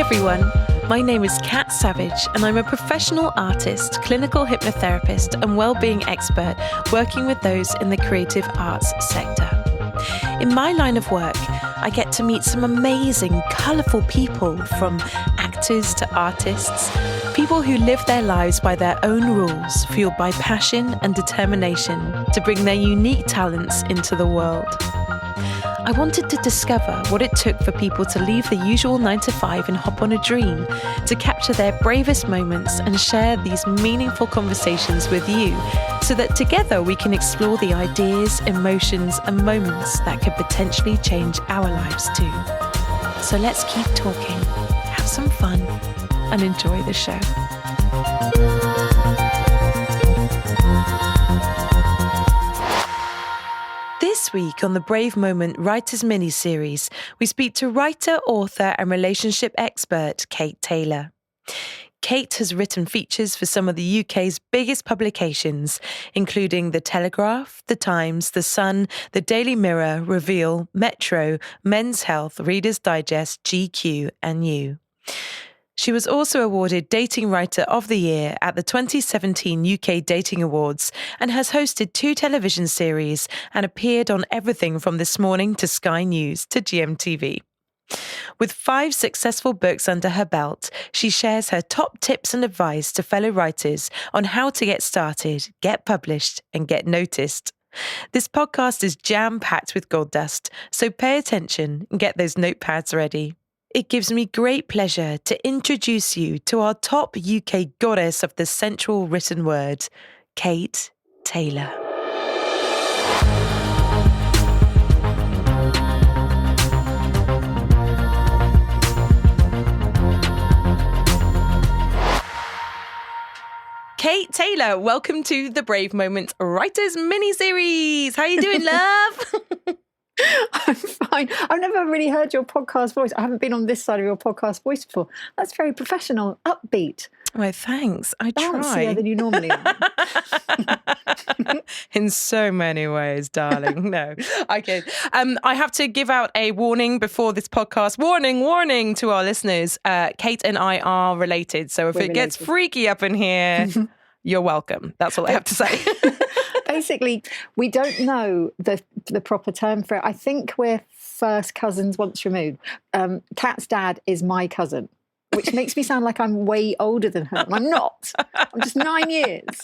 everyone, my name is Kat Savage and I'm a professional artist, clinical hypnotherapist and well-being expert working with those in the creative arts sector. In my line of work, I get to meet some amazing, colourful people, from actors to artists, people who live their lives by their own rules, fueled by passion and determination to bring their unique talents into the world. I wanted to discover what it took for people to leave the usual 9 to 5 and hop on a dream, to capture their bravest moments and share these meaningful conversations with you, so that together we can explore the ideas, emotions, and moments that could potentially change our lives too. So let's keep talking, have some fun, and enjoy the show. This week on the Brave Moment Writers Mini-Series, we speak to writer, author and relationship expert Kate Taylor. Kate has written features for some of the UK's biggest publications, including The Telegraph, The Times, The Sun, The Daily Mirror, Reveal, Metro, Men's Health, Reader's Digest, GQ and You. She was also awarded Dating Writer of the Year at the 2017 UK Dating Awards and has hosted 2 television series and appeared on everything from This Morning to Sky News to GMTV. With 5 successful books under her belt, she shares her top tips and advice to fellow writers on how to get started, get published, and get noticed. This podcast is jam-packed with gold dust, so pay attention and get those notepads ready. It gives me great pleasure to introduce you to our top UK goddess of the central written word, Kate Taylor. Kate Taylor, welcome to the Brave Moment Writers Mini-Series. How are you doing, love? I'm fine. I've never really heard your podcast voice. I haven't been on this side of your podcast voice before. That's very professional, upbeat. Oh, thanks. I try. Bouncier than you normally are. In so many ways, darling. No, I kid. I have to give out a warning before this podcast. Warning to our listeners. Kate and I are related. So if it gets freaky up in here, you're welcome. That's all I have to say. Basically, we don't know the proper term for it. I think we're first cousins once removed. Kat's dad is my cousin, which makes me sound like I'm way older than her. And I'm not. I'm just 9 years.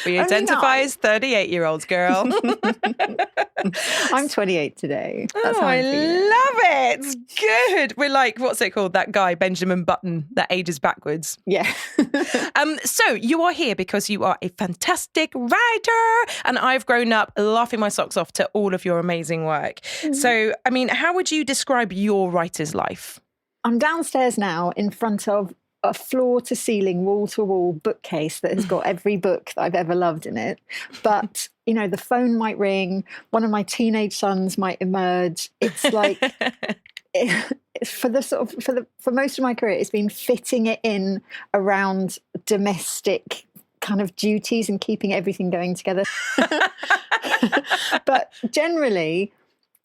We identify as 38-year-olds, girl. I'm 28 today. That's how I love it. Good. We're like, what's it called? That guy, Benjamin Button, that ages backwards. Yeah. So you are here because you are a fantastic writer, and I've grown up laughing my socks off to all of your amazing work. Mm-hmm. So, I mean, how would you describe your writer's life? I'm downstairs now in front of a floor-to-ceiling, wall-to-wall bookcase that has got every book that I've ever loved in it. But, you know, the phone might ring, one of my teenage sons might emerge. It's like, for most of my career, it's been fitting it in around domestic kind of duties and keeping everything going together. But generally,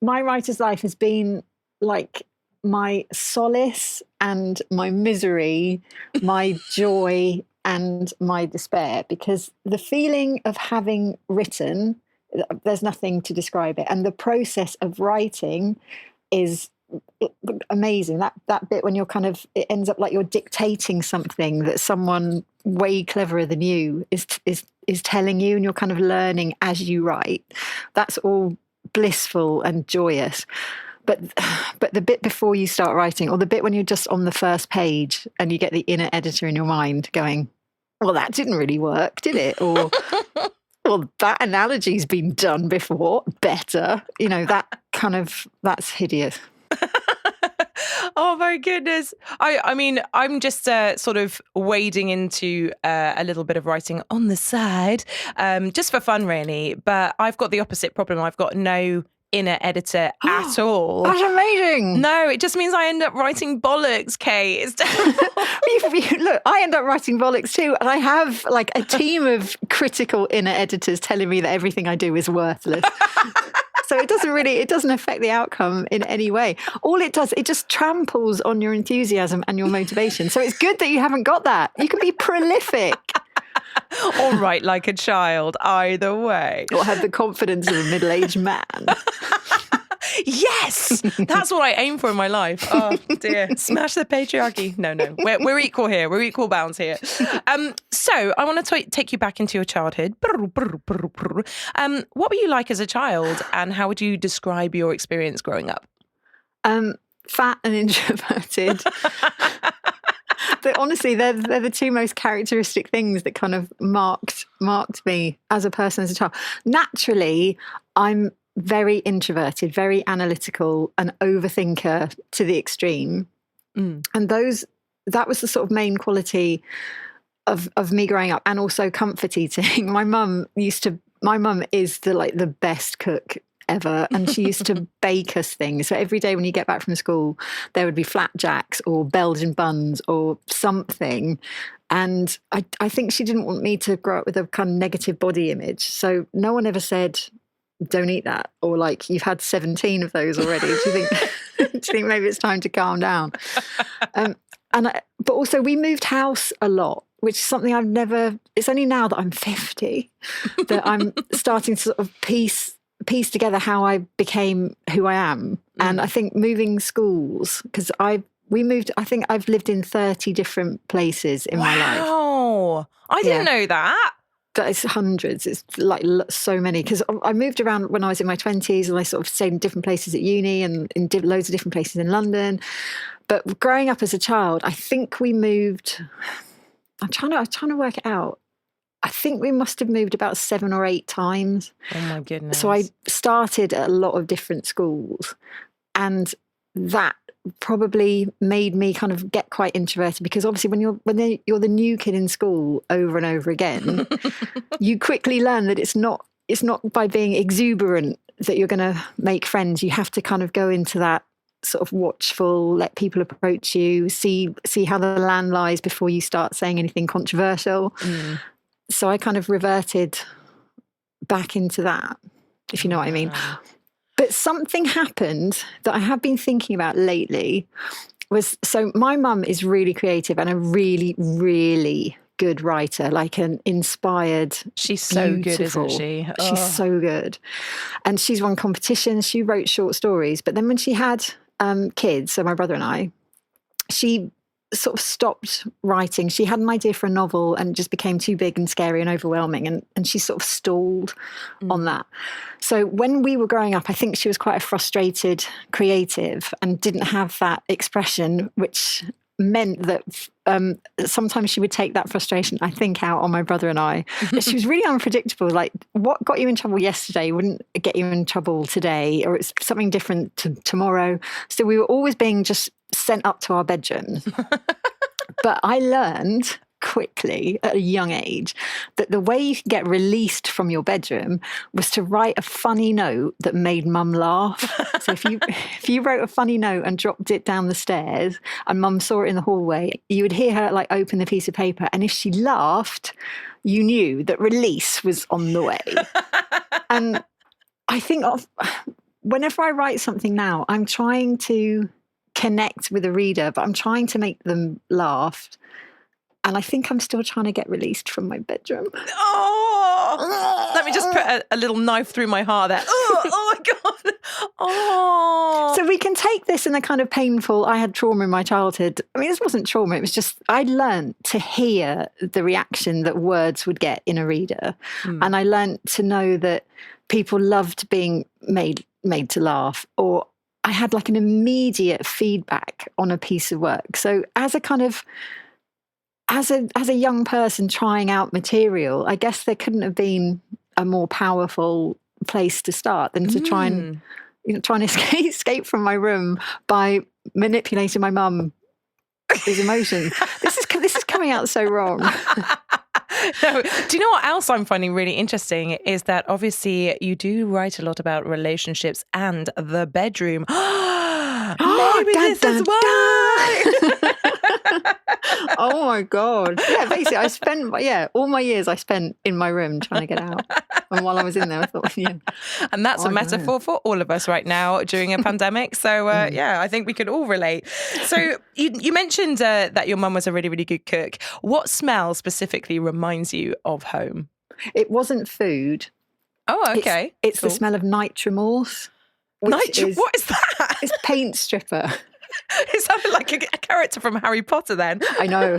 my writer's life has been like my solace and my misery, my joy and my despair, because the feeling of having written, there's nothing to describe it. And the process of writing is amazing. That bit when you're kind of, it ends up like you're dictating something that someone way cleverer than you is telling you, and you're kind of learning as you write. That's all blissful and joyous. But the bit before you start writing, or the bit when you're just on the first page and you get the inner editor in your mind going, well, that didn't really work, did it? Or, well, that analogy's been done before, better. You know, that's hideous. Oh my goodness. I mean, I'm just sort of wading into a little bit of writing on the side, just for fun really. But I've got the opposite problem. I've got no inner editor at all. That's amazing. No, it just means I end up writing bollocks, Kate. It's terrible. Look, I end up writing bollocks too, and I have like a team of critical inner editors telling me that everything I do is worthless. So it doesn't affect the outcome in any way. All it does, it just tramples on your enthusiasm and your motivation. So it's good that you haven't got that. You can be prolific. Or write like a child, either way. Or have the confidence of a middle-aged man. Yes, that's what I aim for in my life. Oh dear, smash the patriarchy. No, we're equal here. We're equal bounds here. So I want to take you back into your childhood. What were you like as a child, and how would you describe your experience growing up? Fat and introverted. But honestly, they're the two most characteristic things that kind of marked me as a person, as a child. Naturally, I'm very introverted, very analytical, an overthinker to the extreme. And that was the sort of main quality of me growing up, and also comfort eating. My mum is the best cook ever, and she used to bake us things. So every day when you get back from school, there would be flapjacks or Belgian buns or something. And I think she didn't want me to grow up with a kind of negative body image. So no one ever said, don't eat that, or like, you've had 17 of those already. Do you think maybe it's time to calm down? But also we moved house a lot, which is something it's only now that I'm 50 that I'm starting to sort of piece together how I became who I am. And I think moving schools, because I think I've lived in 30 different places in my life. Wow, I didn't know that. It's hundreds. It's like so many, because I moved around when I was in my 20s, and I sort of stayed in different places at uni and in loads of different places in London. But growing up as a child, I think we moved, I'm trying to work it out. I think we must have moved about 7 or 8 times. Oh my goodness. So I started at a lot of different schools, and that probably made me kind of get quite introverted, because obviously when you're the new kid in school over and over again, you quickly learn that it's not by being exuberant that you're going to make friends. You have to kind of go into that sort of watchful, let people approach you, see how the land lies before you start saying anything controversial. So I kind of reverted back into that, if you know what I mean. But something happened that I have been thinking about lately. So my mum is really creative and a really, really good writer, like an inspired. She's so good, isn't she? Oh. She's so good. And she's won competitions. She wrote short stories. But then when she had kids, so my brother and I, she sort of stopped writing. She had an idea for a novel and it just became too big and scary and overwhelming, and she sort of stalled on that. So when we were growing up, I think she was quite a frustrated creative and didn't have that expression, which meant that sometimes she would take that frustration, I think, out on my brother and I. She was really unpredictable. Like, what got you in trouble yesterday wouldn't get you in trouble today, or it's something different tomorrow. So we were always being just sent up to our bedrooms. But I learned quickly at a young age that the way you could get released from your bedroom was to write a funny note that made mum laugh. So if you wrote a funny note and dropped it down the stairs and mum saw it in the hallway, you would hear her like open the piece of paper, and if she laughed, you knew that release was on the way. And I think whenever I write something now, I'm trying to connect with a reader, but I'm trying to make them laugh. And I think I'm still trying to get released from my bedroom. Oh, let me just put a little knife through my heart there. Oh my God. Oh. So we can take this in a kind of painful, I had trauma in my childhood. I mean, this wasn't trauma. It was just, I learned to hear the reaction that words would get in a reader. And I learned to know that people loved being made to laugh, or I had like an immediate feedback on a piece of work. So as a kind of, as a young person trying out material, I guess there couldn't have been a more powerful place to start than to try and escape from my room by manipulating my mum with emotions. This is coming out so wrong. No, do you know what else I'm finding really interesting is that obviously you do write a lot about relationships and the bedroom. Maybe this is why. Oh my God. Yeah, basically I spent, all my years I spent in my room trying to get out. And while I was in there, I thought, And that's a metaphor for all of us right now during a pandemic. So I think we could all relate. So you mentioned that your mum was a really, really good cook. What smell specifically reminds you of home? It wasn't food. Oh, okay. It's cool. The smell of nitramorse. What is that? It's paint stripper. It sounded like a character from Harry Potter then. I know.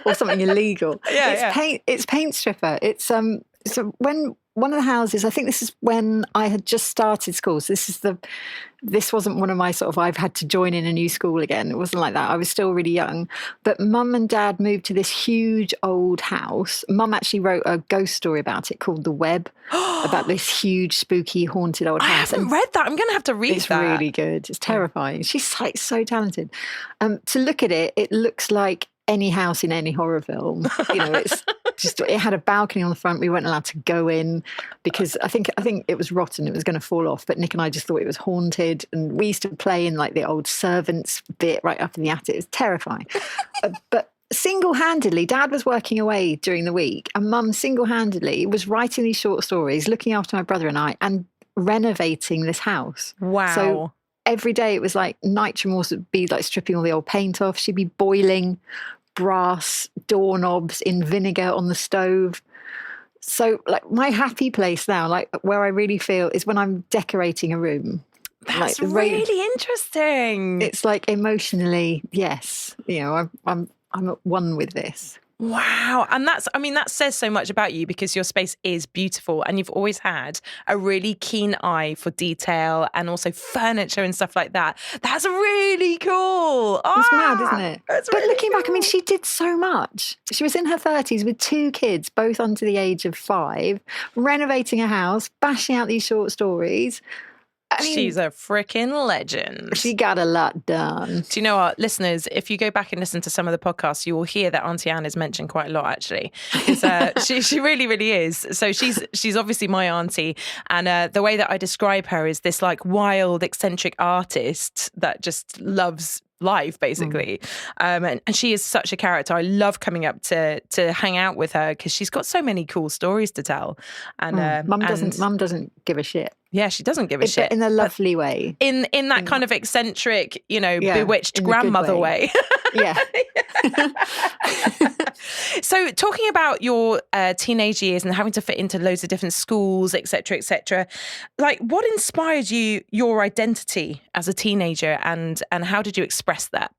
Or something illegal. Yeah, It's paint stripper. It's so when one of the houses, I think this is when I had just started school. So this wasn't one of my sort of, I've had to join in a new school again. It wasn't like that. I was still really young. But Mum and Dad moved to this huge old house. Mum actually wrote a ghost story about it called The Web, about this huge, spooky, haunted old house. I haven't read that. I'm going to have to read that. It's really good. It's terrifying. She's like so talented. To look at it, it looks like any house in any horror film. It's just, it had a balcony on the front. We weren't allowed to go in because I think it was rotten. It was going to fall off. But Nick and I just thought it was haunted. And we used to play in like the old servants bit right up in the attic. It was terrifying. But single-handedly, Dad was working away during the week and Mum single-handedly was writing these short stories, looking after my brother and I, and renovating this house. Wow. So every day it was like nitramorse would be like stripping all the old paint off. She'd be boiling brass doorknobs in vinegar on the stove. So like my happy place now, like where I really feel is when I'm decorating a room. That's like really interesting. It's like emotionally, yes, I'm at one with this. Wow. And that says so much about you because your space is beautiful and you've always had a really keen eye for detail and also furniture and stuff like that. That's really cool. It's mad, isn't it? But really looking back, I mean, she did so much. She was in her 30s with 2 kids, both under the age of 5, renovating a house, bashing out these short stories. I mean, she's a freaking legend. She got a lot done. Do you know what, listeners, if you go back and listen to some of the podcasts, you will hear that Auntie Anne is mentioned quite a lot, actually. She really, really is. So she's obviously my auntie. And the way that I describe her is this like wild, eccentric artist that just loves life, basically. And she is such a character. I love coming up to hang out with her because she's got so many cool stories to tell. And Mum doesn't give a shit. Yeah, she doesn't give a shit. In a lovely way. In that kind of eccentric, bewitched grandmother way. Yeah. So talking about your teenage years and having to fit into loads of different schools, et cetera, like what inspired your identity as a teenager and how did you express that?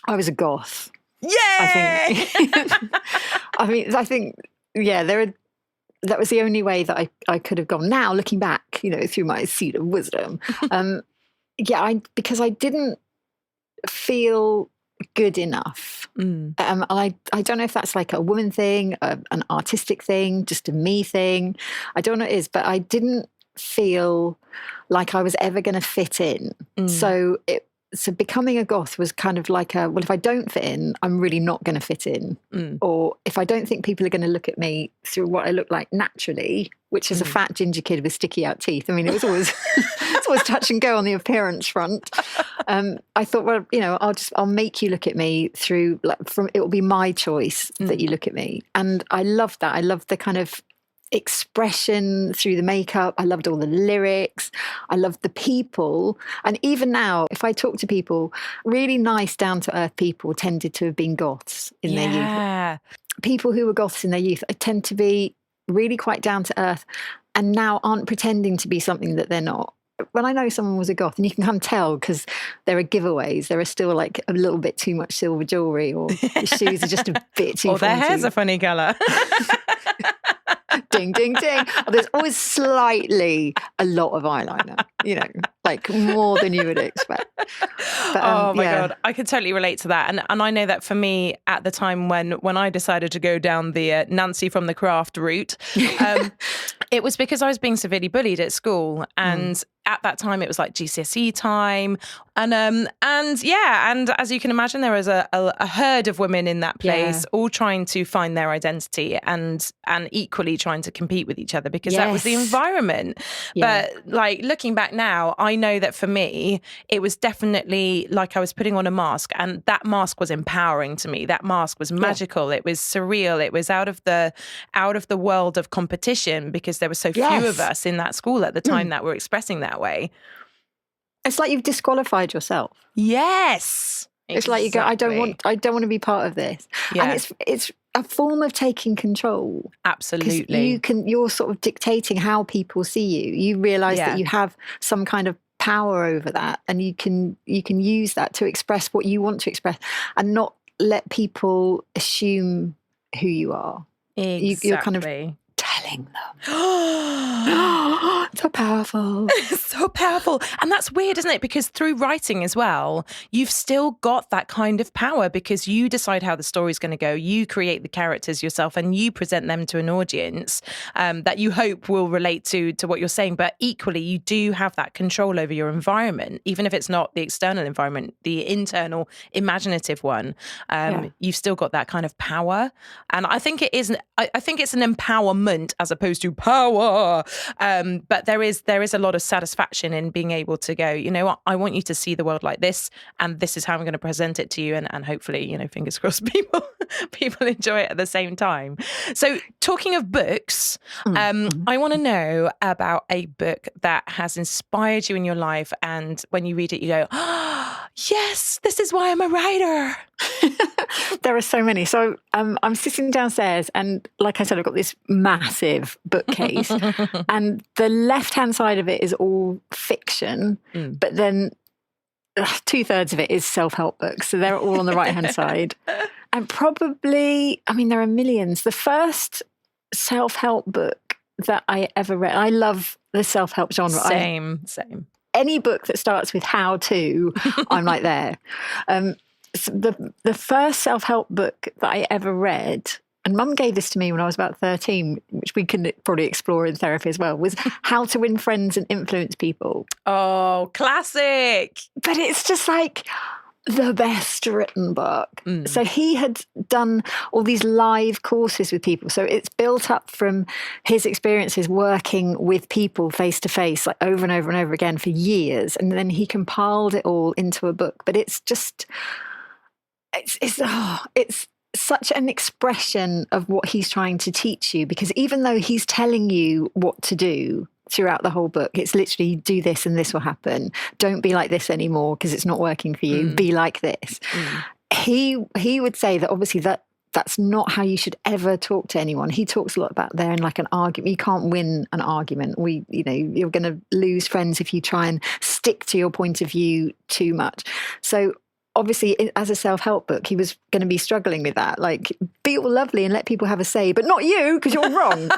I was a goth. Yay! I think, that was the only way that I could have gone. Now, looking back, through my seat of wisdom, because I didn't feel good enough. And I don't know if that's like a woman thing, an artistic thing, just a me thing. I don't know what it is, but I didn't feel like I was ever going to fit in. So becoming a goth was kind of like if I don't fit in, I'm really not going to fit in. Or if I don't think people are going to look at me through what I look like naturally, which is a fat ginger kid with sticky out teeth. I mean, it was always it's always touch and go on the appearance front. I thought, well, I'll make you look at me through it will be my choice that you look at me. And I loved that. I loved the kind of expression through the makeup. I loved all the lyrics. I loved the people. And even now, if I talk to people, really nice, down-to-earth people tended to have been goths in their youth. People who were goths in their youth tend to be really quite down-to-earth and now aren't pretending to be something that they're not. When I know someone was a goth, and you can kind of tell because there are giveaways, there are still like a little bit too much silver jewellery or the shoes are just a bit too Or their hair's a funny colour. Ding, ding, ding. There's always slightly a lot of eyeliner, like more than you would expect. But, oh my God, I could totally relate to that. And I know that for me at the time when I decided to go down the Nancy from the craft route, it was because I was being severely bullied at school. And at that time it was like GCSE time. And as you can imagine, there was a herd of women in that place, all trying to find their identity and equally trying to compete with each other because that was the environment. But like looking back now, I I know that for me, it was definitely like I was putting on a mask, and that mask was empowering to me. That mask was magical. It was surreal. It was out of the world of competition, because there were so few of us in that school at the time that were expressing that way. It's like you've disqualified yourself. Yes. It's like you go, I don't want to be part of this. Yeah. And it's a form of taking control. Absolutely. You're sort of dictating how people see you. You realize that you have some kind of power over that, and you can use that to express what you want to express, and not let people assume who you are. Exactly. You're kind of telling them. So powerful. So powerful. And that's weird, isn't it? Because through writing as well, you've still got that kind of power, because you decide how the story's going to go. You create the characters yourself, and you present them to an audience that you hope will relate to what you're saying. But equally, you do have that control over your environment, even if it's not the external environment, the internal, imaginative one. You've still got that kind of power. And I think it is. I think it's an empowerment as opposed to power. But there is a lot of satisfaction in being able to go, you know what, I want you to see the world like this, and this is how I'm going to present it to you, and hopefully, you know, fingers crossed, people enjoy it at the same time. So talking of books, I want to know about a book that has inspired you in your life, and when you read it, you go, oh, yes, this is why I'm a writer. There are so many. So I'm sitting downstairs, and like I said, I've got this massive bookcase, and the left-hand side of it is all fiction, but then 2/3 of it is self-help books. So they're all on the right-hand side. And probably, I mean, there are millions. The first self-help book that I ever read, I love the self-help genre. Same. Any book that starts with how to, I'm like there. The first self-help book that I ever read, and Mum gave this to me when I was about 13, which we can probably explore in therapy as well, was How to Win Friends and Influence People. Oh, classic. But it's just like the best written book. So he had done all these live courses with people. So it's built up from his experiences working with people face to face, like over and over and over again for years. And then he compiled it all into a book. But it's just... It's such an expression of what he's trying to teach you, because even though he's telling you what to do throughout the whole book, it's literally do this and this will happen. Don't be like this anymore because it's not working for you. Be like this. He would say that obviously that's not how you should ever talk to anyone. He talks a lot about there in like an argument. You can't win an argument. You're going to lose friends if you try and stick to your point of view too much. So obviously, as a self-help book, he was going to be struggling with that. Like, be all lovely and let people have a say, but not you, because you're wrong.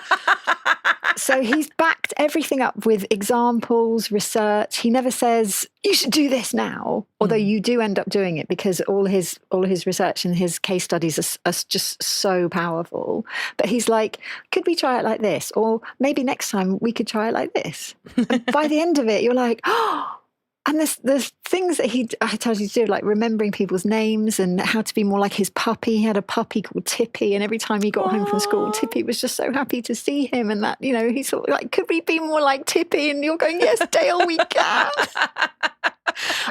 So he's backed everything up with examples, research. He never says, you should do this now, although you do end up doing it, because all his research and his case studies are just so powerful. But he's like, could we try it like this? Or maybe next time we could try it like this. And by the end of it, you're like, oh, and there's things that he tells you to do, like remembering people's names and how to be more like his puppy. He had a puppy called Tippy, and every time he got home from school, Tippy was just so happy to see him. And that, you know, he's sort of like, could we be more like Tippy? And you're going, yes, Dale, we can.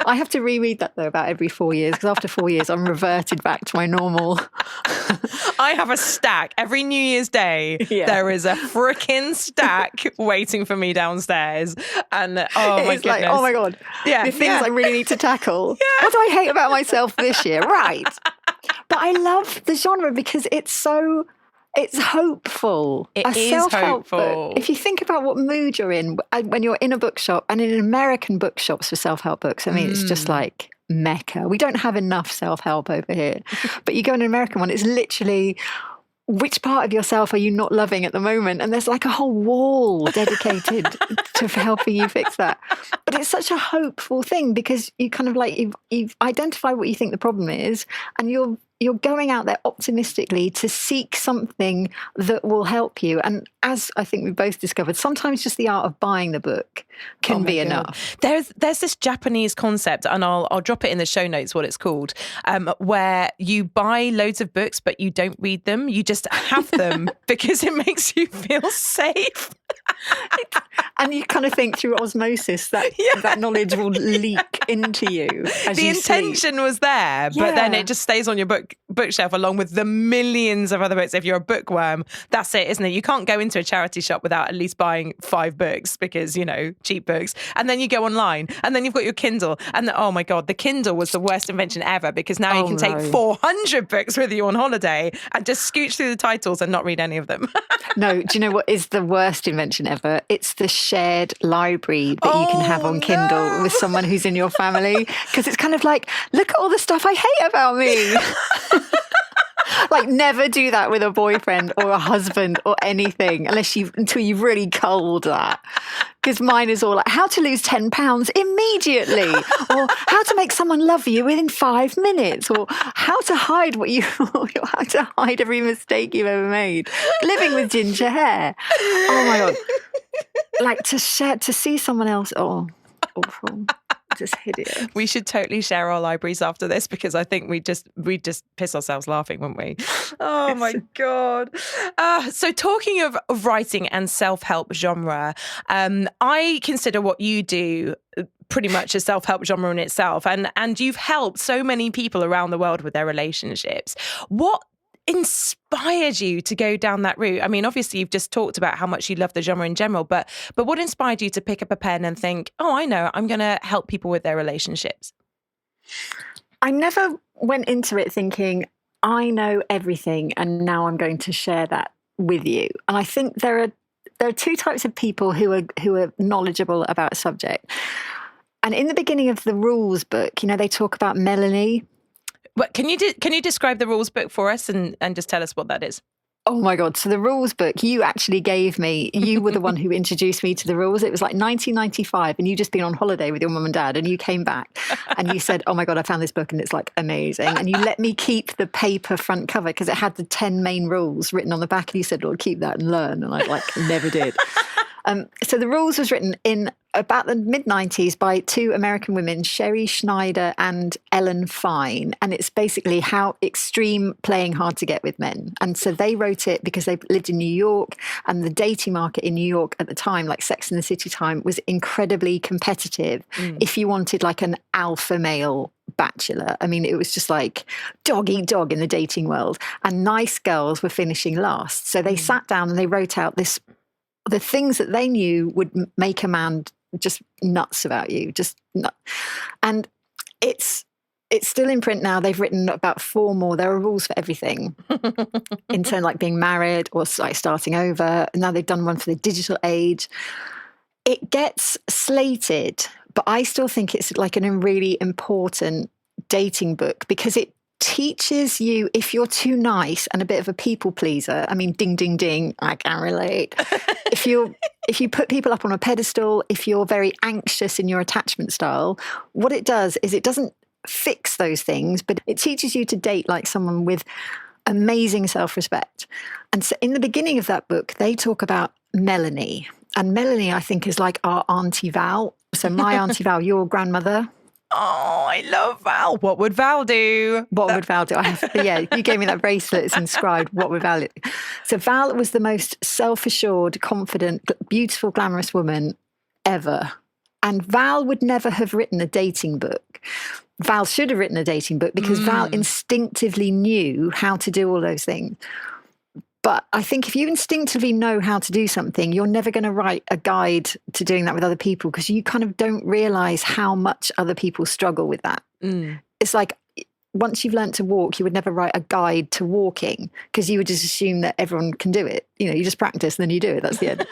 I have to reread that, though, about every 4 years, because after 4 years, I'm reverted back to my normal. I have a stack. Every New Year's Day, there is a freaking stack waiting for me downstairs. And oh my goodness. Like, oh my God. Yeah, the things I really need to tackle. What do I hate about myself this year? Right. But I love the genre because it's hopeful. It is hopeful. Book. If you think about what mood you're in when you're in a bookshop, and in American bookshops for self-help books, I mean, it's just like Mecca. We don't have enough self-help over here. But you go in an American one, it's literally, which part of yourself are you not loving at the moment? And there's like a whole wall dedicated to helping you fix that. But it's such a hopeful thing, because you kind of like, you've identified what you think the problem is, and you're going out there optimistically to seek something that will help you. And as I think we've both discovered, sometimes just the art of buying the book can be enough. There's this Japanese concept, and I'll drop it in the show notes what it's called, where you buy loads of books but you don't read them. You just have them because it makes you feel safe. And you kind of think through osmosis that that knowledge will leak into you as the you intention was there, but then it just stays on your bookshelf along with the millions of other books. If you're a bookworm, that's it, isn't it? You can't go into a charity shop without at least buying 5 books because, cheap books. And then you go online and then you've got your Kindle. And oh my God, the Kindle was the worst invention ever because now you can take 400 books with you on holiday and just scooch through the titles and not read any of them. No, do you know what is the worst invention ever? It's the shared library that you can have on Kindle with someone who's in your family. Because it's kind of like, look at all the stuff I hate about me. Like, never do that with a boyfriend or a husband or anything until you've really culled that. Because mine is all like, how to lose 10 pounds immediately, or how to make someone love you within 5 minutes, or how to hide how to hide every mistake you've ever made, living with ginger hair. Oh my God. Like to see someone else, awful. Just hideous. We should totally share our libraries after this because I think we'd just piss ourselves laughing, wouldn't we? Oh my God. So talking of writing and self-help genre, I consider what you do pretty much a self-help genre in itself. And you've helped so many people around the world with their relationships. What inspired you to go down that route? I mean, obviously you've just talked about how much you love the genre in general, but what inspired you to pick up a pen and think, oh, I know, I'm going to help people with their relationships? I never went into it thinking, I know everything and now I'm going to share that with you. And I think there are 2 types of people who are knowledgeable about a subject. And in the beginning of the rules book, they talk about Melanie. But can you describe the rules book for us and just tell us what that is? Oh my God. So the rules book you actually gave me, you were the one who introduced me to the rules. It was like 1995 and you'd just been on holiday with your mum and dad and you came back and you said, oh my God, I found this book and it's like amazing. And you let me keep the paper front cover because it had the 10 main rules written on the back and you said, well, keep that and learn. And I never did. So the rules was written in about the mid-90s by 2 American women, Sherry Schneider and Ellen Fine. And it's basically how extreme playing hard to get with men. And so they wrote it because they lived in New York and the dating market in New York at the time, like Sex and the City time, was incredibly competitive. If you wanted like an alpha male bachelor, I mean, it was just like dog eat dog in the dating world. And nice girls were finishing last. So they sat down and they wrote out the things that they knew would make a man just nuts about you, just nuts. And it's still in print now. They've written about 4 more. There are rules for everything in terms of like being married or like starting over. Now they've done one for the digital age. It gets slated, but I still think it's like a really important dating book because it teaches you, if you're too nice and a bit of a people pleaser, I mean, ding, ding, ding, I can relate. If you put people up on a pedestal, if you're very anxious in your attachment style, what it does is it doesn't fix those things, but it teaches you to date like someone with amazing self-respect. And so in the beginning of that book, they talk about Melanie. And Melanie, I think, is like our Auntie Val. So my Auntie Val, your grandmother. Oh, I love Val. What would Val do? What would Val do? You gave me that bracelet. It's inscribed, what would Val do? So Val was the most self-assured, confident, beautiful, glamorous woman ever. And Val would never have written a dating book. Val should have written a dating book because Val instinctively knew how to do all those things. But I think if you instinctively know how to do something, you're never going to write a guide to doing that with other people because you kind of don't realize how much other people struggle with that. It's like once you've learned to walk, you would never write a guide to walking because you would just assume that everyone can do it. You just practice and then you do it. That's the end.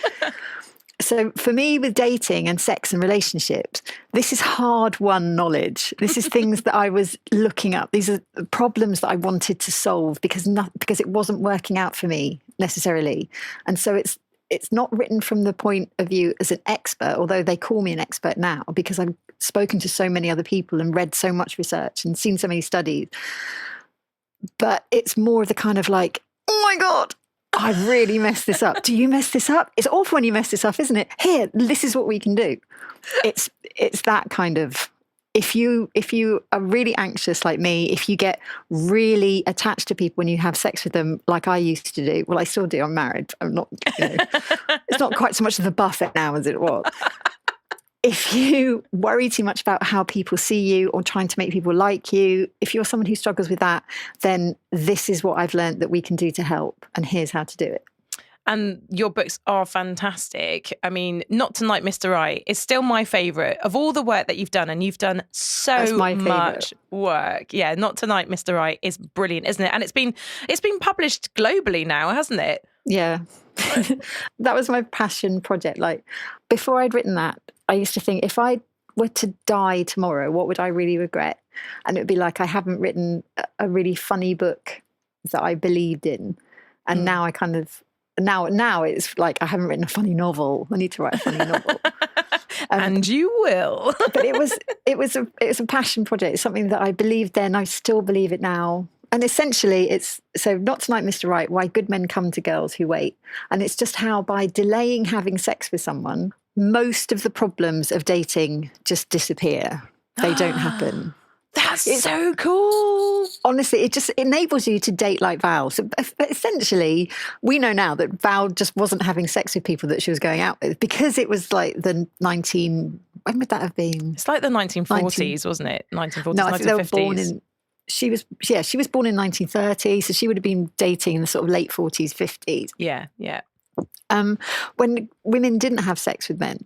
So for me, with dating and sex and relationships, this is hard-won knowledge. This is things that I was looking up. These are problems that I wanted to solve because it wasn't working out for me necessarily. And so it's not written from the point of view as an expert, although they call me an expert now because I've spoken to so many other people and read so much research and seen so many studies. But it's more of the kind of like, oh my God, I really messed this up. Do you mess this up? It's awful when you mess this up, isn't it? Here, this is what we can do. It's that kind of if you are really anxious like me, if you get really attached to people when you have sex with them, like I used to do, well, I still do. I'm married. I'm not. It's not quite so much of the buffet now as it was. If you worry too much about how people see you or trying to make people like you, if you're someone who struggles with that, then this is what I've learned that we can do to help. And here's how to do it. And your books are fantastic. I mean, Not Tonight, Mr. Right is still my favourite of all the work that you've done. And you've done so much work. Yeah, Not Tonight, Mr. Right is brilliant, isn't it? And it's been published globally now, hasn't it? Yeah. That was my passion project. Like, before I'd written that, I used to think, if I were to die tomorrow, what would I really regret? And it would be like, I haven't written a really funny book that I believed in. And now I kind of... Now it's like, I haven't written a funny novel. I need to write a funny novel. And you will. But it was a passion project. It's something that I believed then. I still believe it now. And essentially it's, so Not Tonight, Mr. Right, why good men come to girls who wait. And it's just how by delaying having sex with someone, most of the problems of dating just disappear. They don't happen. That's so cool. Honestly, it just enables you to date like Val. So essentially, we know now that Val just wasn't having sex with people that she was going out with because it was like the when would that have been? It's like the 1940s, wasn't it? 1940s, no, 1950s. I think they were born in, she was born in 1930, so she would have been dating in the sort of late 40s, 50s. Yeah, yeah. When women didn't have sex with men.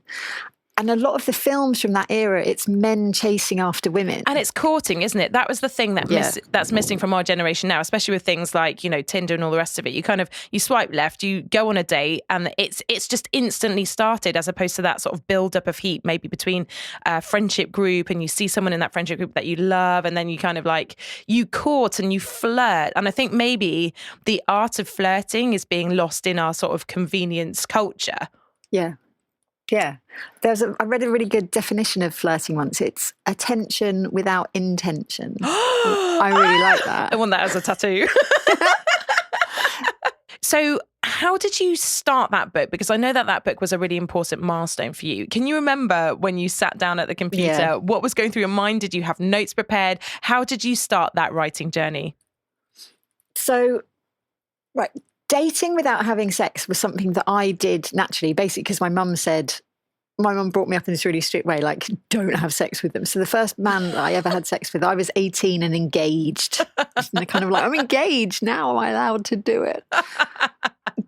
And a lot of the films from that era, it's men chasing after women. And it's courting, isn't it? That was the thing that's missing from our generation now, especially with things like, Tinder and all the rest of it. You swipe left, you go on a date, and it's just instantly started, as opposed to that sort of build-up of heat, maybe between a friendship group, and you see someone in that friendship group that you love, and then you kind of like, you court and you flirt. And I think maybe the art of flirting is being lost in our sort of convenience culture. Yeah. Yeah. I read a really good definition of flirting once. It's attention without intention. I really like that. I want that as a tattoo. So how did you start that book? Because I know that book was a really important milestone for you. Can you remember when you sat down at the computer, what was going through your mind? Did you have notes prepared? How did you start that writing journey? So, right. Dating without having sex was something that I did naturally, basically because my mum brought me up in this really strict way, like, don't have sex with them. So the first man that I ever had sex with, I was 18 and engaged. And they're kind of like, I'm engaged now, am I allowed to do it?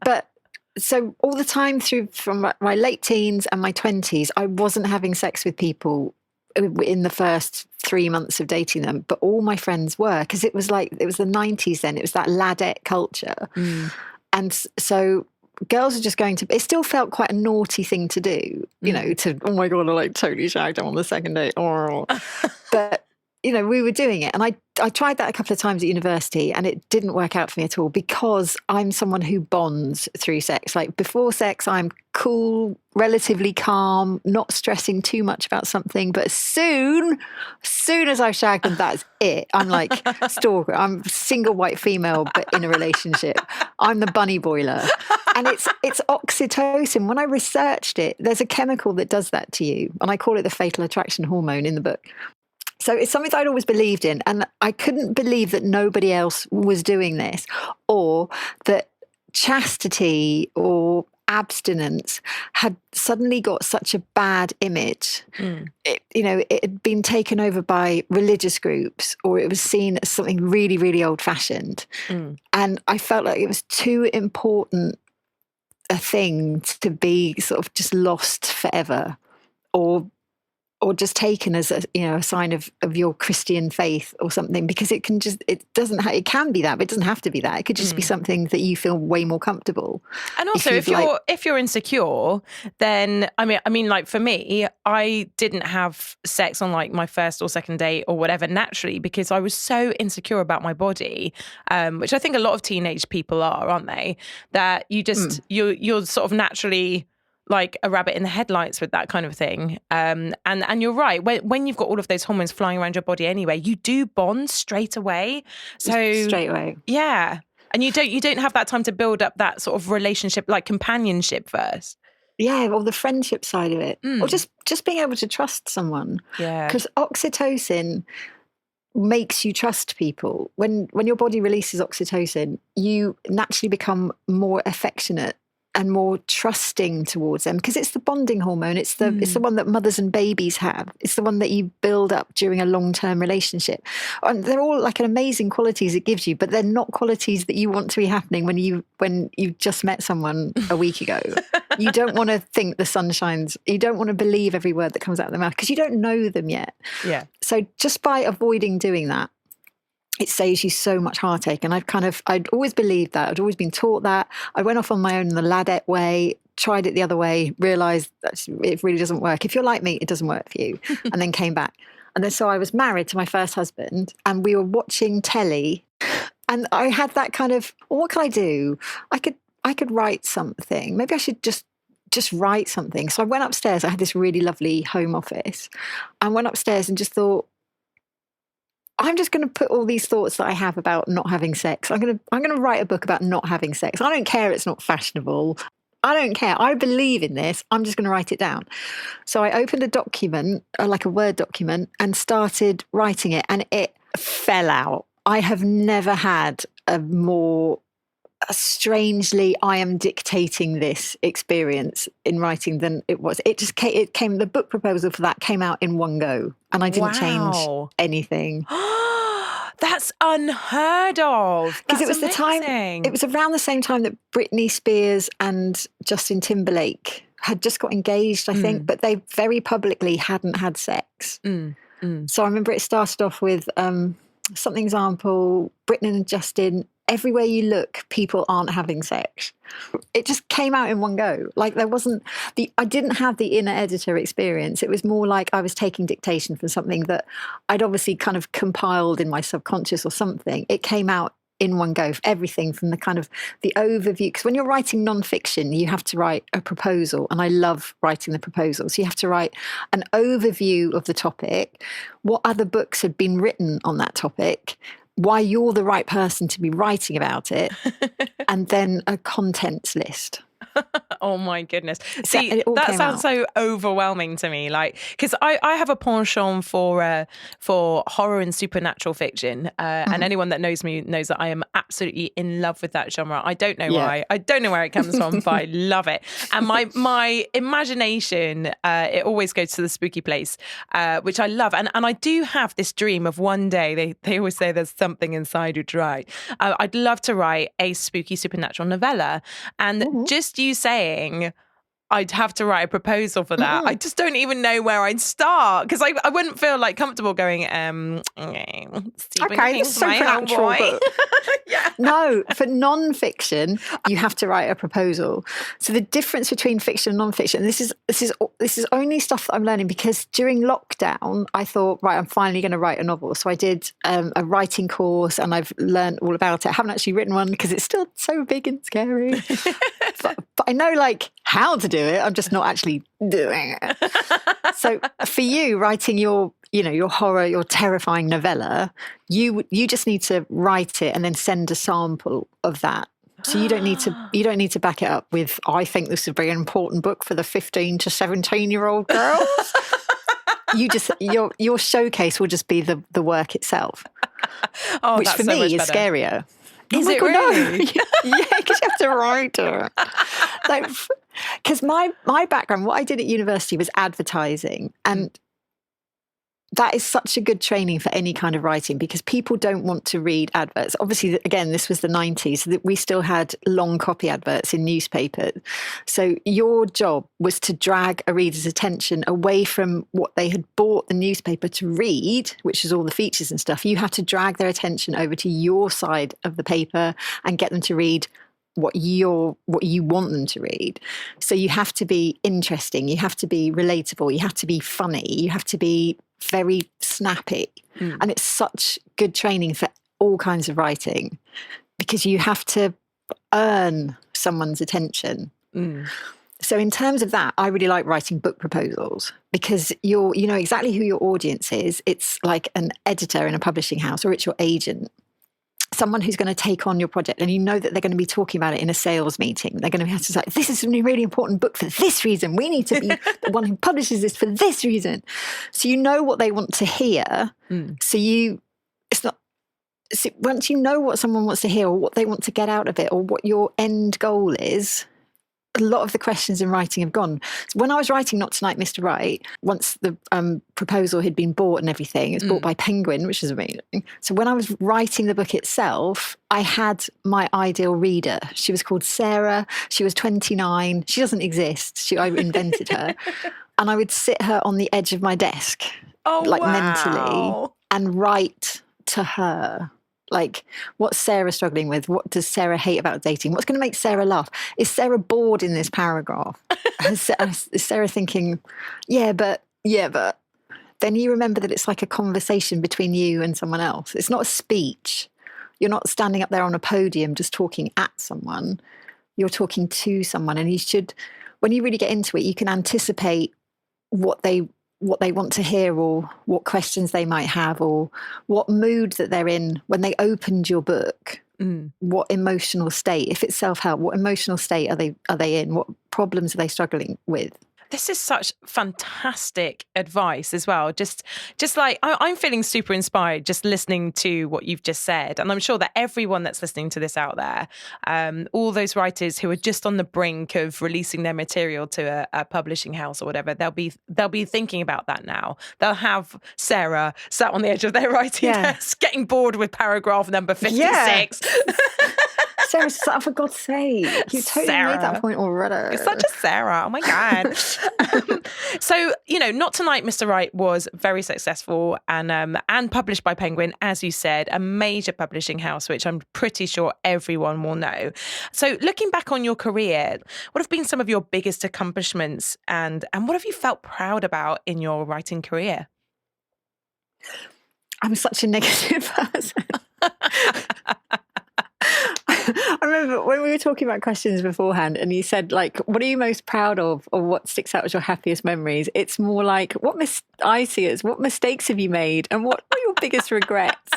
But so all the time from my late teens and my 20s, I wasn't having sex with people in the first 3 months of dating them, but all my friends were, because it was the 90s then. It was that ladette culture. And so girls are just going to, it still felt quite a naughty thing to do, to, oh my God, I like totally shagged him on the second date. But, we were doing it. And I tried that a couple of times at university and it didn't work out for me at all because I'm someone who bonds through sex. Like before sex, I'm cool, relatively calm, not stressing too much about something. But as soon as I've shagged them, that's it. I'm like stalker. I'm single white female, but in a relationship. I'm the bunny boiler. And it's oxytocin. When I researched it, there's a chemical that does that to you. And I call it the fatal attraction hormone in the book. So it's something that I'd always believed in. And I couldn't believe that nobody else was doing this, or that chastity or abstinence had suddenly got such a bad image. It had been taken over by religious groups, or it was seen as something really, really old-fashioned. And I felt like it was too important a thing to be sort of just lost forever, or just taken as a sign of your Christian faith or something, because it can be that, but it doesn't have to be that. It could just be something that you feel way more comfortable. And also if you're insecure, then I mean like for me, I didn't have sex on like my first or second date or whatever naturally because I was so insecure about my body, which I think a lot of teenage people are, aren't they? That you just you're sort of naturally like a rabbit in the headlights with that kind of thing. And you're right. When you've got all of those hormones flying around your body anyway, you do bond straight away. So straight away. Yeah. And you don't have that time to build up that sort of relationship, like companionship first. or the friendship side of it, or just being able to trust someone. Yeah. Because oxytocin makes you trust people. When your body releases oxytocin, you naturally become more affectionate and more trusting towards them, because it's the bonding hormone. It's the one that mothers and babies have. It's the one that you build up during a long-term relationship. And they're all like an amazing qualities it gives you, but they're not qualities that you want to be happening when you've just met someone a week ago. You don't want to think the sun shines. You don't want to believe every word that comes out of their mouth because you don't know them yet. Yeah. So just by avoiding doing that, it saves you so much heartache. And I'd always believed that. I'd always been taught that. I went off on my own in the Ladette way, tried it the other way, realised that it really doesn't work. If you're like me, it doesn't work for you. And then came back. And then so I was married to my first husband and we were watching telly. And I had that kind of, well, what can I do? I could write something. Maybe I should just write something. So I went upstairs. I had this really lovely home office. I went upstairs and just thought, I'm just going to put all these thoughts that I have about not having sex. I'm going to write a book about not having sex. I don't care it's not fashionable. I don't care. I believe in this. I'm just going to write it down. So I opened a document, like a Word document, and started writing it, and it fell out. I have never had a more strangely I am dictating this experience in writing than it was. It came, the book proposal for that came out in one go, and I didn't change anything. That's unheard of. Because it was amazing. it was around the same time that Britney Spears and Justin Timberlake had just got engaged, I think, but they very publicly hadn't had sex. So I remember it started off with something example, Britney and Justin, everywhere you look, people aren't having sex. It just came out in one go. Like I didn't have the inner editor experience. It was more like I was taking dictation from something that I'd obviously kind of compiled in my subconscious or something. It came out in one go, everything from the kind of the overview. Because when you're writing nonfiction, you have to write a proposal. And I love writing the proposals. You have to write an overview of the topic, what other books had been written on that topic, why you're the right person to be writing about it, and then a contents list. Oh my goodness. See, So that sounds so overwhelming to me. Like, because I have a penchant for horror and supernatural fiction. And anyone that knows me knows that I am absolutely in love with that genre. I don't know why. I don't know where it comes from, but I love it. And my imagination, it always goes to the spooky place, which I love. And I do have this dream of one day, they always say there's something inside you to write. I'd love to write a spooky supernatural novella. And just you saying I'd have to write a proposal for that, I just don't even know where I'd start, because I wouldn't feel like comfortable going, okay, it's supernatural. But yeah. No, for non-fiction, you have to write a proposal. So the difference between fiction and non-fiction, this is only stuff that I'm learning, because during lockdown, I thought, right, I'm finally going to write a novel. So I did a writing course, and I've learned all about it. I haven't actually written one because it's still so big and scary. but I know like how to do it. I'm just not actually doing it. So for you, writing your horror, your terrifying novella, you just need to write it and then send a sample of that. So you don't need to back it up with, I think this would be an important book for the 15 to 17-year-old girls. You just your showcase will just be the work itself. Oh, which for so me is better. Scarier. Is it really? No. Yeah, because you have to write it. Like, because my background, what I did at university was advertising, and that is such a good training for any kind of writing, because people don't want to read adverts. Obviously, again, this was the 90s, so that we still had long copy adverts in newspapers. So your job was to drag a reader's attention away from what they had bought the newspaper to read, which is all the features and stuff. You had to drag their attention over to your side of the paper and get them to read what you want them to read. So you have to be interesting, you have to be relatable, you have to be funny, you have to be very snappy. And it's such good training for all kinds of writing, because you have to earn someone's attention. So in terms of that, I really like writing book proposals, because you know exactly who your audience is. It's like an editor in a publishing house, or it's your agent. someone who's going to take on your project, and you know that they're going to be talking about it in a sales meeting. They're going to have to say, this is a really important book for this reason. We need to be the one who publishes this for this reason. So you know what they want to hear. So once you know what someone wants to hear or what they want to get out of it or what your end goal is, a lot of the questions in writing have gone. So when I was writing Not Tonight, Mr. Right, once the proposal had been bought and everything, it was bought by Penguin, which is amazing. So when I was writing the book itself, I had my ideal reader. She was called Sarah. She was 29. She doesn't exist. I invented her. And I would sit her on the edge of my desk, mentally, and write to her. Like, what's Sarah struggling with? What does Sarah hate about dating? What's going to make Sarah laugh? Is Sarah bored in this paragraph? Is Sarah thinking, yeah, but then you remember that it's like a conversation between you and someone else. It's not a speech. You're not standing up there on a podium just talking at someone. You're talking to someone. And when you really get into it, you can anticipate what they want to hear or what questions they might have or what mood that they're in when they opened your book. What emotional state, if it's self-help, what emotional state are they in? What problems are they struggling with? This is such fantastic advice as well. Just like I'm feeling super inspired just listening to what you've just said. And I'm sure that everyone that's listening to this out there, all those writers who are just on the brink of releasing their material to a publishing house or whatever, they'll be thinking about that now. They'll have Sarah sat on the edge of their writing desk, getting bored with paragraph number 56. Yeah. Sarah, for God's sake, you totally made that point already. You're such a Sarah. Oh my God. So, Not Tonight, Mr. Right was very successful and published by Penguin, as you said, a major publishing house, which I'm pretty sure everyone will know. So looking back on your career, what have been some of your biggest accomplishments and what have you felt proud about in your writing career? I'm such a negative person. I remember when we were talking about questions beforehand and you said, like, what are you most proud of or what sticks out as your happiest memories? It's more like, what mistakes have you made and what are your biggest regrets?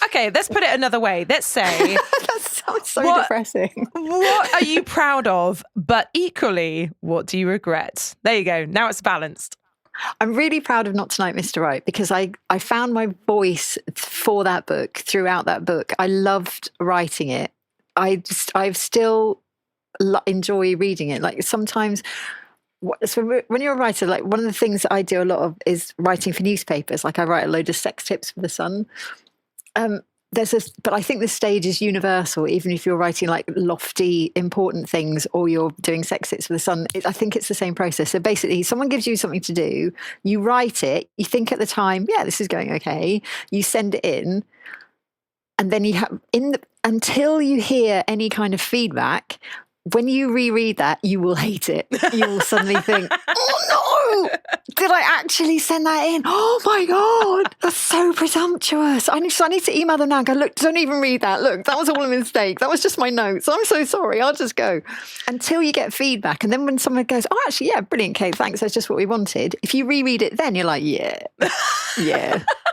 Okay, let's put it another way. Let's say... That sounds so depressing. What are you proud of, but equally, what do you regret? There you go. Now it's balanced. I'm really proud of Not Tonight, Mr. Right, because I found my voice for that book, throughout that book. I loved writing it. I still enjoy reading it. Like sometimes, so when you're a writer, like one of the things that I do a lot of is writing for newspapers. Like I write a load of sex tips for The Sun. But I think this stage is universal, even if you're writing like lofty, important things or you're doing sex tips for The Sun. I think it's the same process. So basically, someone gives you something to do, you write it, you think at the time, yeah, this is going okay. You send it in, and then you have until you hear any kind of feedback. When you reread that, you will hate it. You will suddenly think, oh no, did I actually send that in? Oh my God, that's so presumptuous. I need to email them now and go, look, don't even read that. Look, that was all a mistake. That was just my notes. I'm so sorry. I'll just go. Until you get feedback. And then when someone goes, oh, actually, yeah, brilliant, Kate, thanks. That's just what we wanted. If you reread it then, you're like, yeah,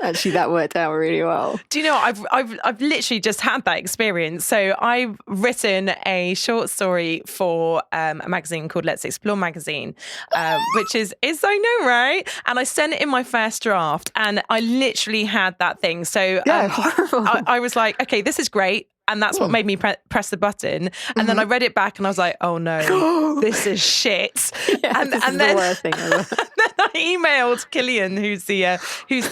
actually that worked out really well. Do you know, I've literally just had that experience. So I've written a short story for a magazine called Let's Explore magazine, which is I know, right? And I sent it in my first draft and I literally had that thing. So I was like, okay, this is great. And that's what made me press the button. And then I read it back and I was like, oh no, this is shit. Yeah, and this is then, the worst thing ever. Then I emailed Killian, who's the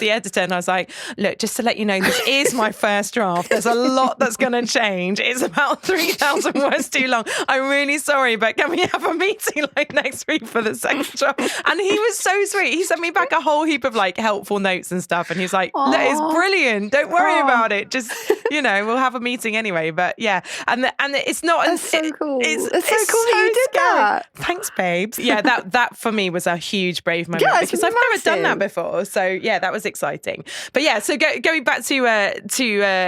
editor, and I was like, look, just to let you know, this is my first draft. There's a lot that's going to change. It's about 3,000 words too long. I'm really sorry, but can we have a meeting like next week for the second draft? And he was so sweet. He sent me back a whole heap of like helpful notes and stuff. And he was like, look, it's brilliant. Don't worry about it. Just, we'll have a meeting anyway. But yeah, and it's not. That's so cool. It's so cool that you did that. Thanks, babes. Yeah, that for me was a huge brave moment because I've never done that before. So yeah, that was exciting. But yeah, so going back to your situation.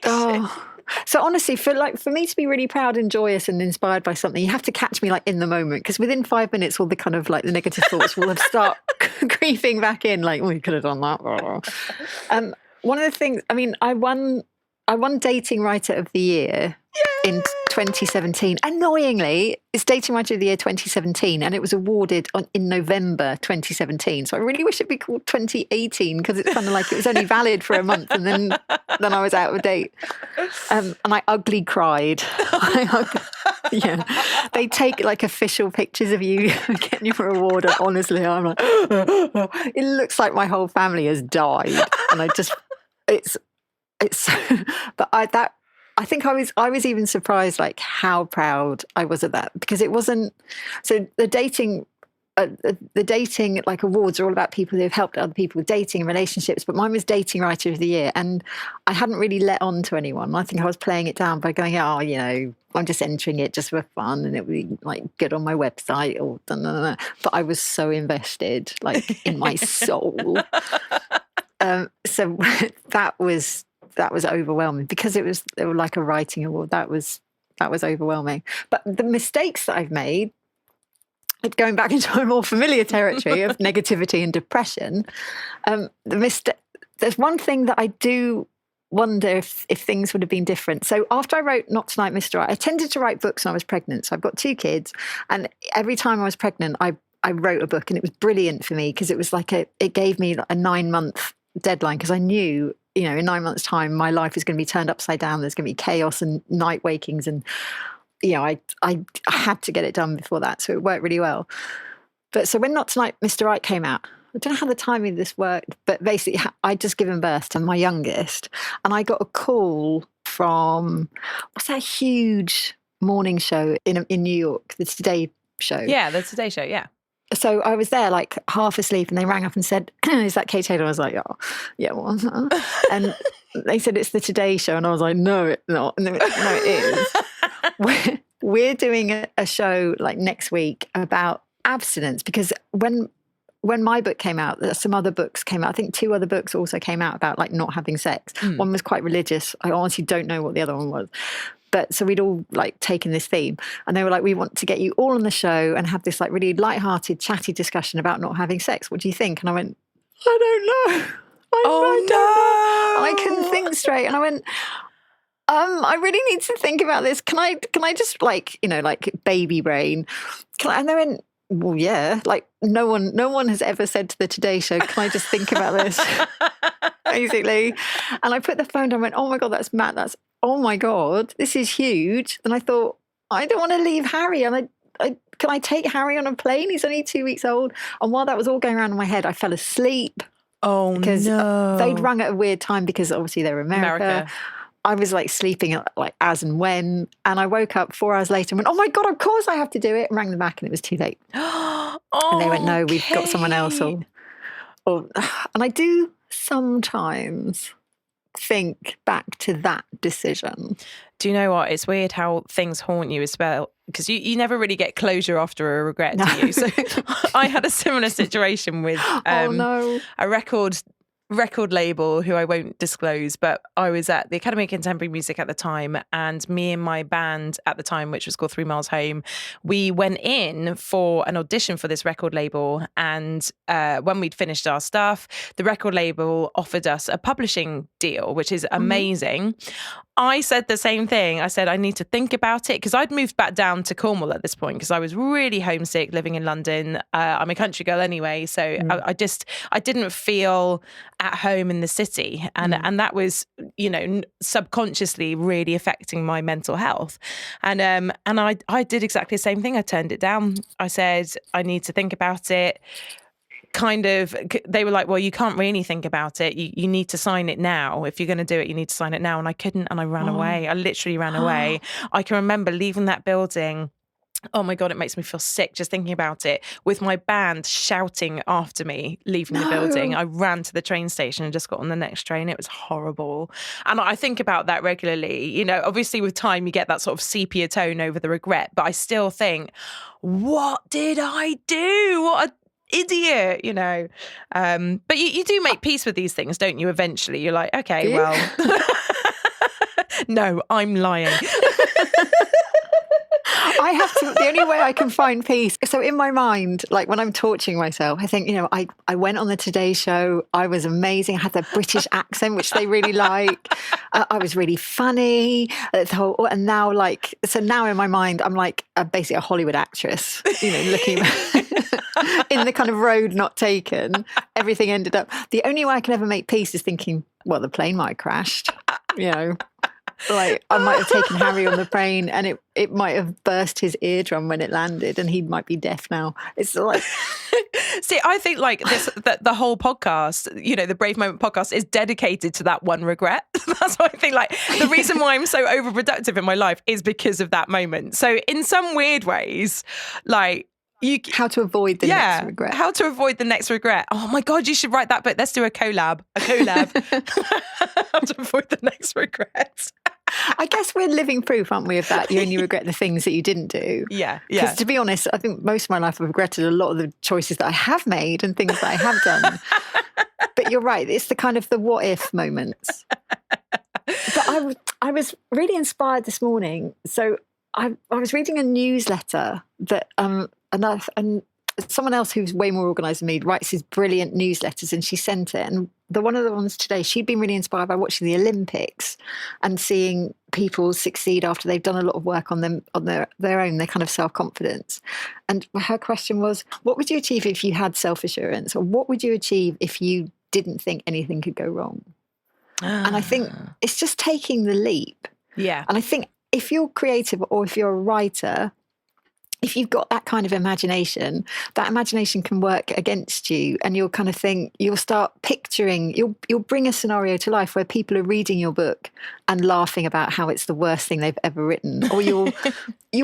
Oh. So honestly, for me to be really proud and joyous and inspired by something, you have to catch me like in the moment, because within 5 minutes, all the kind of like the negative thoughts will have creeping back in, like, we could have done that. One of the things, I mean, I won Dating Writer of the Year in 2017. Annoyingly, it's Dating Writer of the Year 2017, and it was awarded in November 2017. So I really wish it'd be called 2018, because it's kind of like it was only valid for a month, and then I was out of date. And I ugly cried. Yeah, they take like official pictures of you getting your award, and honestly, I'm like, it looks like my whole family has died, and it's but I think I was even surprised, like, how proud I was of that, because it wasn't, so the dating like awards are all about people who've helped other people with dating and relationships, but mine was Dating Writer of the Year, and I hadn't really let on to anyone. I think I was playing it down by going, oh, you know, I'm just entering it just for fun, and it would be like good on my website, or but I was so invested, like, in my soul. So that was overwhelming, because it was like a writing award. That was overwhelming. But the mistakes that I've made, going back into a more familiar territory of negativity and depression, there's one thing that I do wonder if things would have been different. So after I wrote Not Tonight, Mr. Right, I tended to write books when I was pregnant. So I've got 2 kids, and every time I was pregnant, I wrote a book, and it was brilliant for me, because it was like it gave me a 9-month deadline, because I knew, you know, in 9 months' time, my life is going to be turned upside down. There's going to be chaos and night wakings, and you know, I had to get it done before that, so it worked really well. But so when Not Tonight, Mr. Right came out, I don't know how the timing of this worked, but basically I'd just given birth to my youngest, and I got a call from, what's that huge morning show in New York, the Today Show? Yeah, the Today Show, yeah. So I was there, like, half asleep, and they rang up and said, is that Kate Taylor? I was like, oh, yeah, well, and they said, it's the Today Show. And I was like, no, it's not. And no, it is. We're doing a show, like, next week about abstinence, because when my book came out, some other books came out. I think 2 other books also came out about, like, not having sex. One was quite religious. I honestly don't know what the other one was. But so we'd all, like, taken this theme, and they were like, we want to get you all on the show and have this, like, really lighthearted, chatty discussion about not having sex. What do you think? And I went, I don't know. I don't know. I couldn't think straight. And I went, I really need to think about this. Can I just, like, you know, like, baby brain? And they went, well, yeah. Like, no one has ever said to the Today Show, can I just think about this? Basically. And I put the phone down and went, oh my God, that's Matt. Oh my God, this is huge. And I thought, I don't want to leave Harry. And can I take Harry on a plane? He's only 2 weeks old. And while that was all going around in my head, I fell asleep. Oh, because no. They'd rung at a weird time, because obviously they were America. I was, like, sleeping, like, as and when. And I woke up 4 hours later and went, oh my God, of course I have to do it. And rang them back, and it was too late. And they went, no, we've got someone else. And I do sometimes think back to that decision. Do you know what? It's weird how things haunt you as well, because you never really get closure after a regret, do you? So I had a similar situation with a record label who I won't disclose, but I was at the Academy of Contemporary Music at the time, and me and my band at the time, which was called 3 Miles Home, we went in for an audition for this record label, and when we'd finished our stuff, the record label offered us a publishing deal, which is amazing. I said the same thing. I said, I need to think about it, because I'd moved back down to Cornwall at this point, because I was really homesick living in London. I'm a country girl anyway, so I didn't feel at home in the city, and that was, you know, subconsciously really affecting my mental health. And I did exactly the same thing. I turned it down. I said, I need to think about it. Kind of, they were like, well, you can't really think about it. You need to sign it now. If you're going to do it, you need to sign it now. And I couldn't, and I ran away. I literally ran away. I can remember leaving that building. Oh my God, it makes me feel sick just thinking about it. With my band shouting after me, leaving the building. I ran to the train station and just got on the next train. It was horrible. And I think about that regularly. You know, obviously with time you get that sort of sepia tone over the regret, but I still think, what did I do? What a idiot, you know. But you do make peace with these things, don't you? Eventually you're like, okay, well, no, I'm lying. I have to, the only way I can find peace. So in my mind, like when I'm torturing myself, I think, I went on the Today Show. I was amazing. I had the British accent, which they really like. I was really funny. And now so now in my mind, I'm like basically a Hollywood actress, looking in the kind of road not taken. Everything ended up. The only way I can ever make peace is thinking, well, the plane might have crashed, Like I might have taken Harry on the plane and it might have burst his eardrum when it landed and he might be deaf now. It's like... See, I think that the whole podcast, the Brave Moment podcast is dedicated to that one regret. That's why I think the reason why I'm so overproductive in my life is because of that moment. So in some weird ways, how to avoid the next regret. How to avoid the next regret. Oh my God, you should write that book. Let's do a collab. How to avoid the next regret. I guess we're living proof, aren't we, of that? You only regret the things that you didn't do. Yeah. Because to be honest, I think most of my life I've regretted a lot of the choices that I have made and things that I have done. But you're right. It's the kind of the what if moments. But I was really inspired this morning. So I was reading a newsletter that and someone else who's way more organised than me writes these brilliant newsletters, and she sent it. And one of the ones today, she'd been really inspired by watching the Olympics and seeing people succeed after they've done a lot of work on their own, their kind of self-confidence. And her question was, what would you achieve if you had self-assurance? Or what would you achieve if you didn't think anything could go wrong? And I think it's just taking the leap. Yeah. And I think if you're creative or if you're a writer, if you've got that kind of imagination, that imagination can work against you, and you'll kind of think, you'll start picturing, you'll bring a scenario to life where people are reading your book and laughing about how it's the worst thing they've ever written, or you'll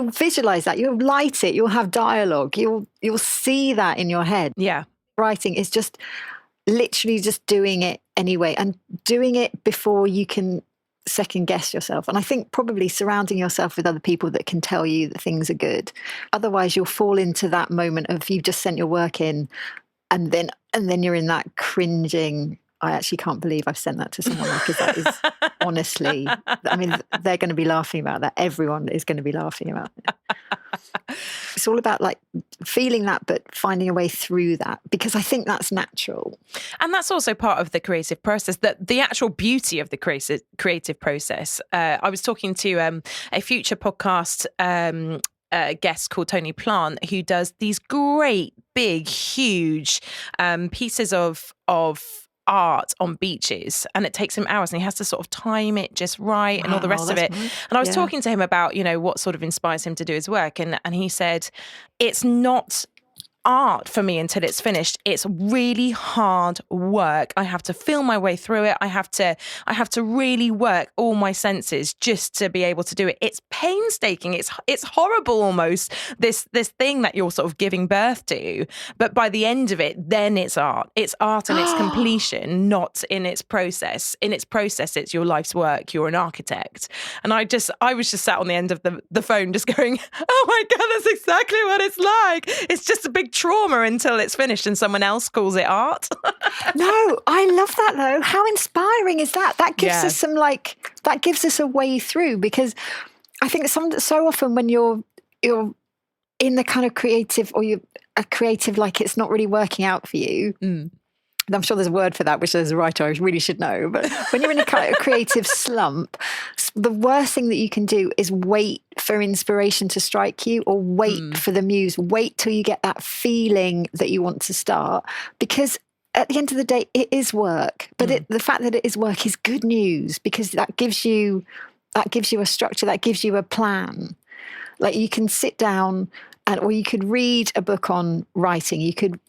visualize that, you'll light it, you'll have dialogue, you'll see that in your head. Yeah. Writing is just literally just doing it anyway, and doing it before you can second guess yourself. And I think probably surrounding yourself with other people that can tell you that things are good. Otherwise you'll fall into that moment of you've just sent your work in and then you're in that cringing, I actually can't believe I've sent that to someone, because that is honestly, I mean, they're going to be laughing about that. Everyone is going to be laughing about it. It's all about feeling that, but finding a way through that, because I think that's natural. And that's also part of the creative process, that the actual beauty of the creative process. I was talking to a future podcast guest called Tony Plant, who does these great, big, huge pieces of art on beaches, and it takes him hours, and he has to sort of time it just right and all the rest of it. Nice. And I was talking to him about, what sort of inspires him to do his work, and he said, it's not art for me until it's finished. It's really hard work. I have to feel my way through it. I have to really work all my senses just to be able to do it. It's painstaking. It's horrible almost, this thing that you're sort of giving birth to. But by the end of it, then it's art. It's art in its completion, not in its process. In its process, it's your life's work. You're an architect. And I was just sat on the end of the phone just going, oh my God, that's exactly what it's like. It's just a big trauma until it's finished and someone else calls it art. No, I love that though. How inspiring is that? That gives us that gives us a way through, because I think so often when you're in the kind of creative, or you're a creative, it's not really working out for you. I'm sure there's a word for that, which as a writer I really should know. But when you're in a kind of creative slump, the worst thing that you can do is wait for inspiration to strike you, or wait for the muse. Wait till you get that feeling that you want to start. Because at the end of the day, it is work. But the fact that it is work is good news, because that gives you a structure, that gives you a plan. You can sit down, or you could read a book on writing. You could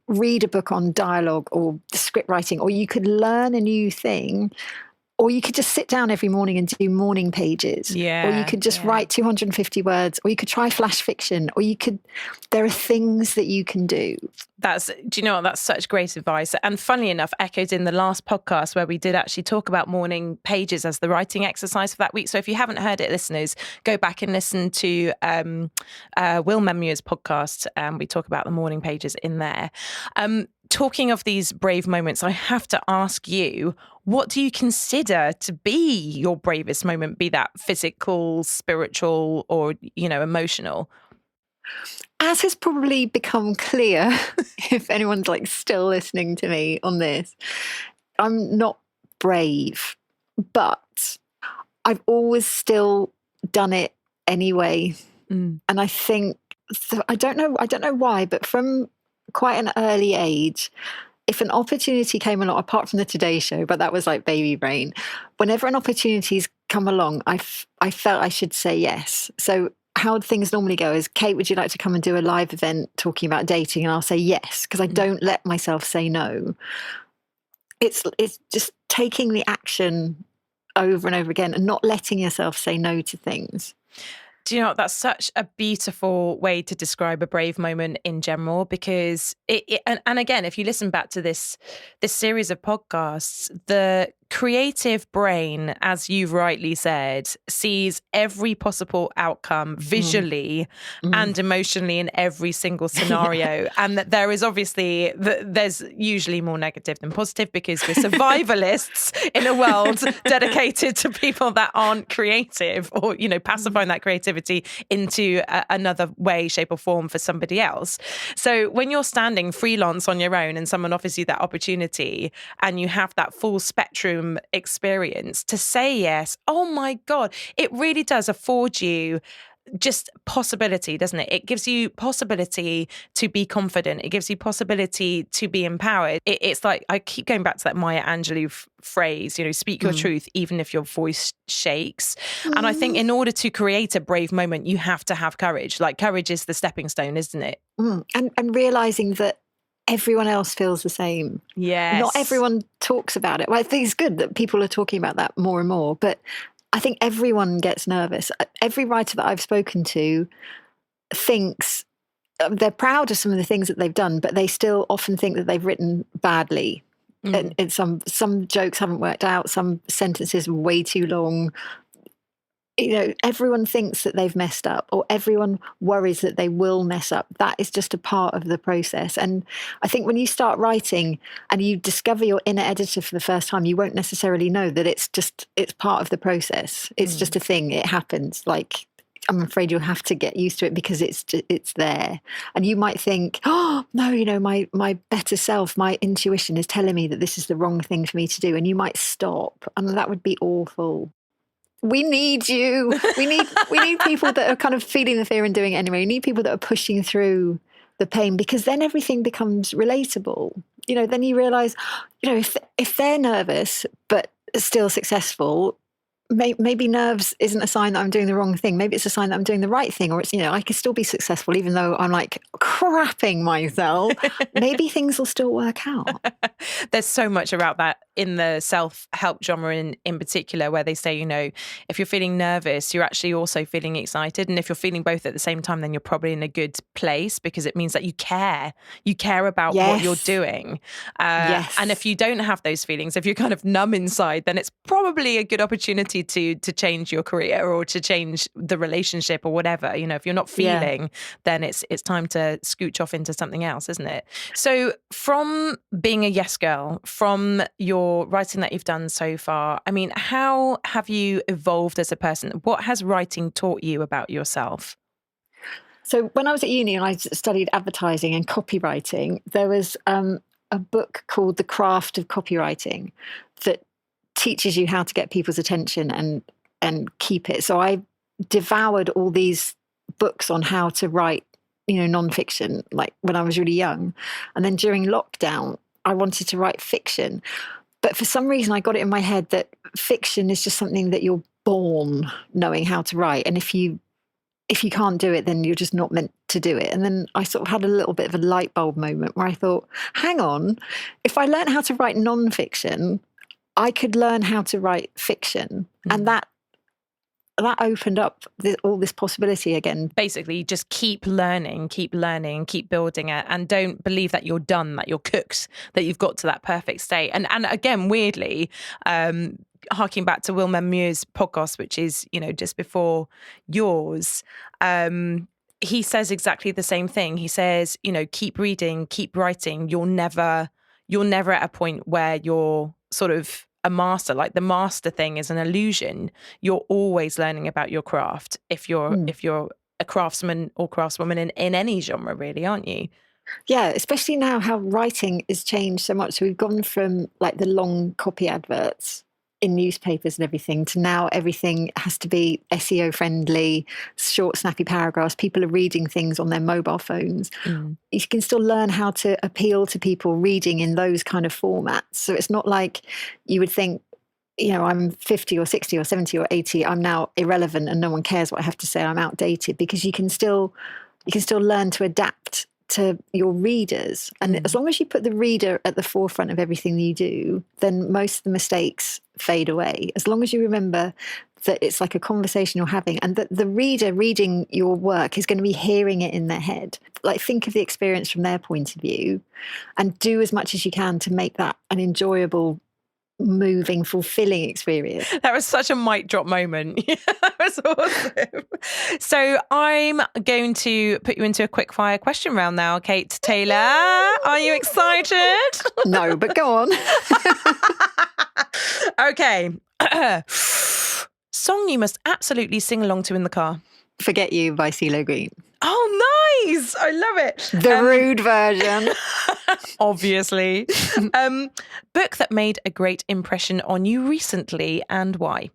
read a book on dialogue or script writing, or you could learn a new thing, or you could just sit down every morning and do morning pages. Yeah. Or you could just write 250 words, or you could try flash fiction, or there are things that you can do. Do you know what? That's such great advice. And funnily enough, echoed in the last podcast where we did actually talk about morning pages as the writing exercise for that week. So if you haven't heard it, listeners, go back and listen to Will Memuir's podcast. We talk about the morning pages in there. Talking of these brave moments, I have to ask you, what do you consider to be your bravest moment, be that physical, spiritual, or, emotional? As has probably become clear, if anyone's like still listening to me on this, I'm not brave, but I've always still done it anyway. And I think, I don't know why, but from quite an early age, if an opportunity came along, apart from the Today Show, but that was like baby brain, whenever an opportunity's come along, I felt I should say yes. So how things normally go is, Kate, would you like to come and do a live event talking about dating? And I'll say yes, because I don't let myself say no. It's just taking the action over and over again and not letting yourself say no to things. Do you know what? That's such a beautiful way to describe a brave moment in general, because and again, if you listen back to this series of podcasts, the creative brain, as you've rightly said, sees every possible outcome visually and emotionally in every single scenario. And that there is obviously, there's usually more negative than positive, because we're survivalists in a world dedicated to people that aren't creative, or, pacifying that creativity into another way, shape or form for somebody else. So when you're standing freelance on your own and someone offers you that opportunity and you have that full spectrum experience, to say yes, oh my God, it really does afford you just possibility, doesn't it? It gives you possibility to be confident. It gives you possibility to be empowered. It's like, I keep going back to that Maya Angelou phrase, speak your truth, even if your voice shakes. And I think in order to create a brave moment, you have to have courage. Like, courage is the stepping stone, isn't it? And realizing that everyone else feels the same. Yes. Not everyone talks about it. Well, I think it's good that people are talking about that more and more, but I think everyone gets nervous. Every writer that I've spoken to thinks they're proud of some of the things that they've done, but they still often think that they've written badly. And some jokes haven't worked out. Some sentences are way too long. Everyone thinks that they've messed up, or everyone worries that they will mess up. That is just a part of the process. And I think when you start writing and you discover your inner editor for the first time, you won't necessarily know that it's part of the process. It's just a thing. It happens. Like, I'm afraid you'll have to get used to it because it's there. And you might think, oh, no, my better self, my intuition is telling me that this is the wrong thing for me to do. And you might stop. And that would be awful. We need you. We need people that are kind of feeling the fear and doing it anyway. We need people that are pushing through the pain, because then everything becomes relatable. Then you realize, if they're nervous but still successful, maybe nerves isn't a sign that I'm doing the wrong thing. Maybe it's a sign that I'm doing the right thing, or it's, I could still be successful even though I'm like crapping myself. Maybe things will still work out. There's so much about that in the self-help genre in particular, where they say, if you're feeling nervous, you're actually also feeling excited. And if you're feeling both at the same time, then you're probably in a good place, because it means that you care. You care about what you're doing. And if you don't have those feelings, if you're kind of numb inside, then it's probably a good opportunity to change your career or to change the relationship or whatever. If you're not feeling, then it's time to scooch off into something else, isn't it? So from being a yes girl, from your writing that you've done so far, I mean, how have you evolved as a person? What has writing taught you about yourself? So when I was at uni and I studied advertising and copywriting, there was a book called The Craft of Copywriting that teaches you how to get people's attention and keep it. So I devoured all these books on how to write, nonfiction, like when I was really young. And then during lockdown, I wanted to write fiction. But for some reason, I got it in my head that fiction is just something that you're born knowing how to write. And if you can't do it, then you're just not meant to do it. And then I sort of had a little bit of a light bulb moment where I thought, hang on, if I learned how to write nonfiction, I could learn how to write fiction. And that that opened up all this possibility again. Basically, just keep learning, keep building it, and don't believe that you're done, that you're cooked, that you've got to that perfect state. And again, weirdly, harking back to Will Memuir's podcast, which is, just before yours, he says exactly the same thing. He says, keep reading, keep writing. You're never at a point where you're sort of a master. Like, the master thing is an illusion. You're always learning about your craft if you're a craftsman or craftswoman in any genre, really, aren't you? Yeah, especially now how writing has changed so much. So we've gone from like the long copy adverts in newspapers and everything to now everything has to be SEO friendly, short, snappy paragraphs. People are reading things on their mobile phones. You can still learn how to appeal to people reading in those kind of formats. So it's not like you would think, I'm 50 or 60 or 70 or 80, I'm now irrelevant and no one cares what I have to say, I'm outdated, because you can still learn to adapt to your readers. And as long as you put the reader at the forefront of everything you do, then most of the mistakes fade away. As long as you remember that it's like a conversation you're having, and that the reader reading your work is going to be hearing it in their head. Like, think of the experience from their point of view and do as much as you can to make that an enjoyable, moving, fulfilling experience. That was such a mic drop moment. That was awesome. So I'm going to put you into a quick fire question round now, Kate Taylor. Are you excited? No, but go on. Okay. Song you must absolutely sing along to in the car. Forget You by CeeLo Green. Oh, nice. I love it. The rude version. Obviously. Book that made a great impression on you recently, and why?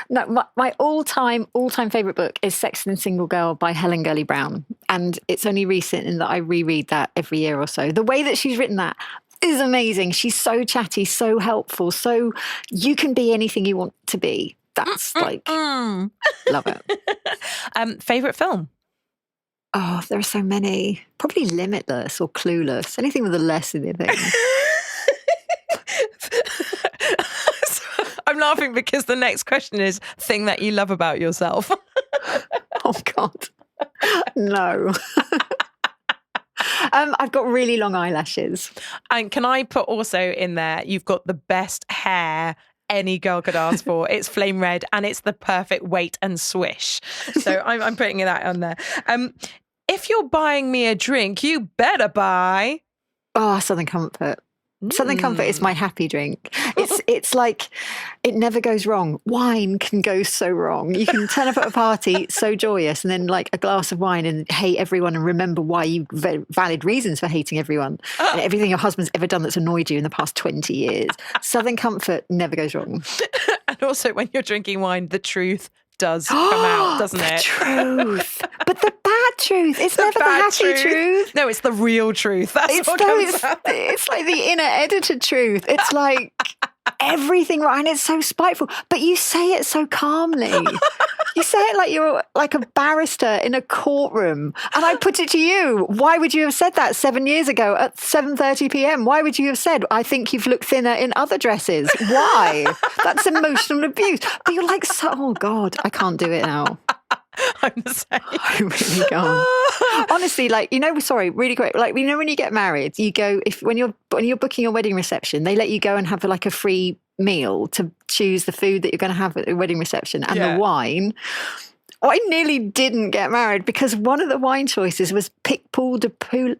No, my all-time favourite book is Sex and the Single Girl by Helen Gurley Brown. And it's only recent in that I reread that every year or so. The way that she's written that is amazing. She's so chatty, so helpful. So you can be anything you want to be. That's love it. Favourite film? Oh, there are so many. Probably Limitless or Clueless. Anything with a less in the thing. I'm laughing because the next question is thing that you love about yourself. Oh, God. No. I've got really long eyelashes. And can I put also in there, you've got the best hair any girl could ask for. It's flame red and it's the perfect weight and swish. So I'm putting that on there. If you're buying me a drink, you better buy... Oh, Southern Comfort. Southern Comfort is my happy drink. It's like, it never goes wrong. Wine can go so wrong. You can turn up at a party so joyous and then like a glass of wine and hate everyone and remember why you valid reasons for hating everyone and everything your husband's ever done that's annoyed you in the past 20 years. Southern Comfort never goes wrong. And also when you're drinking wine, the truth does come out, doesn't it? The truth. But the bad truth. It's never the happy truth. No, it's the real truth. That's what comes out. It's like the inner edited truth. It's like everything right, and it's so spiteful. But you say it so calmly. You say it like you're like a barrister in a courtroom. And I put it to you, why would you have said that 7 years ago at 7:30 p.m? Why would you have said, I think you've looked thinner in other dresses? Why? That's emotional abuse. But you're like, oh God, I can't do it now. I'm the same. I really can't. Honestly, like, sorry, really quick. Like, when you get married, you go, when you're booking your wedding reception, they let you go and have like a free meal to choose the food that you're going to have at the wedding reception and the wine. I nearly didn't get married because one of the wine choices was Picpoul de Poulet,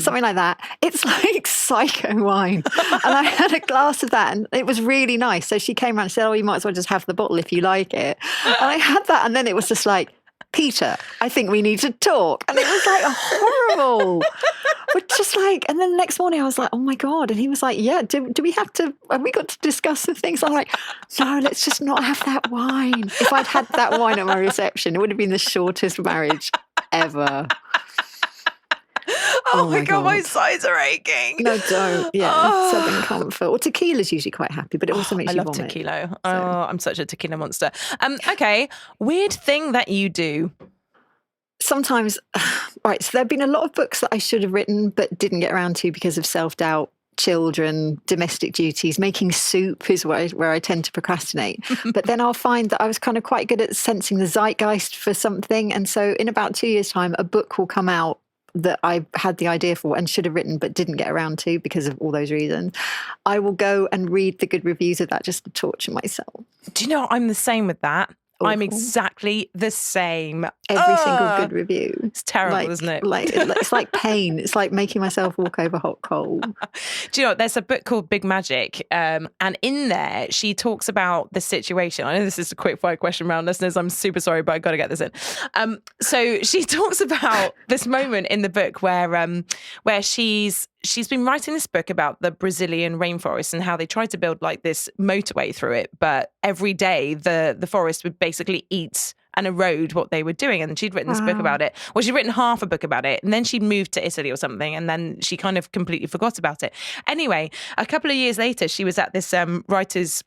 something like that. It's like psycho wine. And I had a glass of that and it was really nice. So she came around and said, oh, you might as well just have the bottle if you like it. And I had that and then it was just like, Peter, I think we need to talk. And it was like horrible. But just like, and then the next morning I was like, oh my God. And he was like, yeah, do we have we got to discuss the things? I'm like, no, let's just not have that wine. If I'd had that wine at my reception, it would have been the shortest marriage ever. Oh my God, my sides are aching. No, don't. Yeah, Southern Comfort. Well, tequila's usually quite happy, but it also makes you vomit. I love tequila. So. Oh, I'm such a tequila monster. Okay, weird thing that you do. Sometimes, right, so there have been a lot of books that I should have written but didn't get around to because of self-doubt, children, domestic duties, making soup is where I tend to procrastinate. But then I'll find that I was kind of quite good at sensing the zeitgeist for something. And so in about 2 years' time, a book will come out that I had the idea for and should have written but didn't get around to because of all those reasons. I will go and read the good reviews of that just to torture myself. Do you know, I'm the same with that. Awful. I'm exactly the same. Every single good review. It's terrible, isn't it? It's like pain. It's like making myself walk over hot coal. Do you know, there's a book called Big Magic, and in there she talks about the situation. I know this is a quick fire question round, listeners. I'm super sorry, but I've got to get this in. So she talks about this moment in the book where she's been writing this book about the Brazilian rainforest and how they tried to build like this motorway through it, but every day the forest would basically eat and erode what they were doing. And she'd written this book about it. Well, she'd written half a book about it, and then she moved to Italy or something, and then she kind of completely forgot about it. Anyway, a couple of years later, she was at this writers'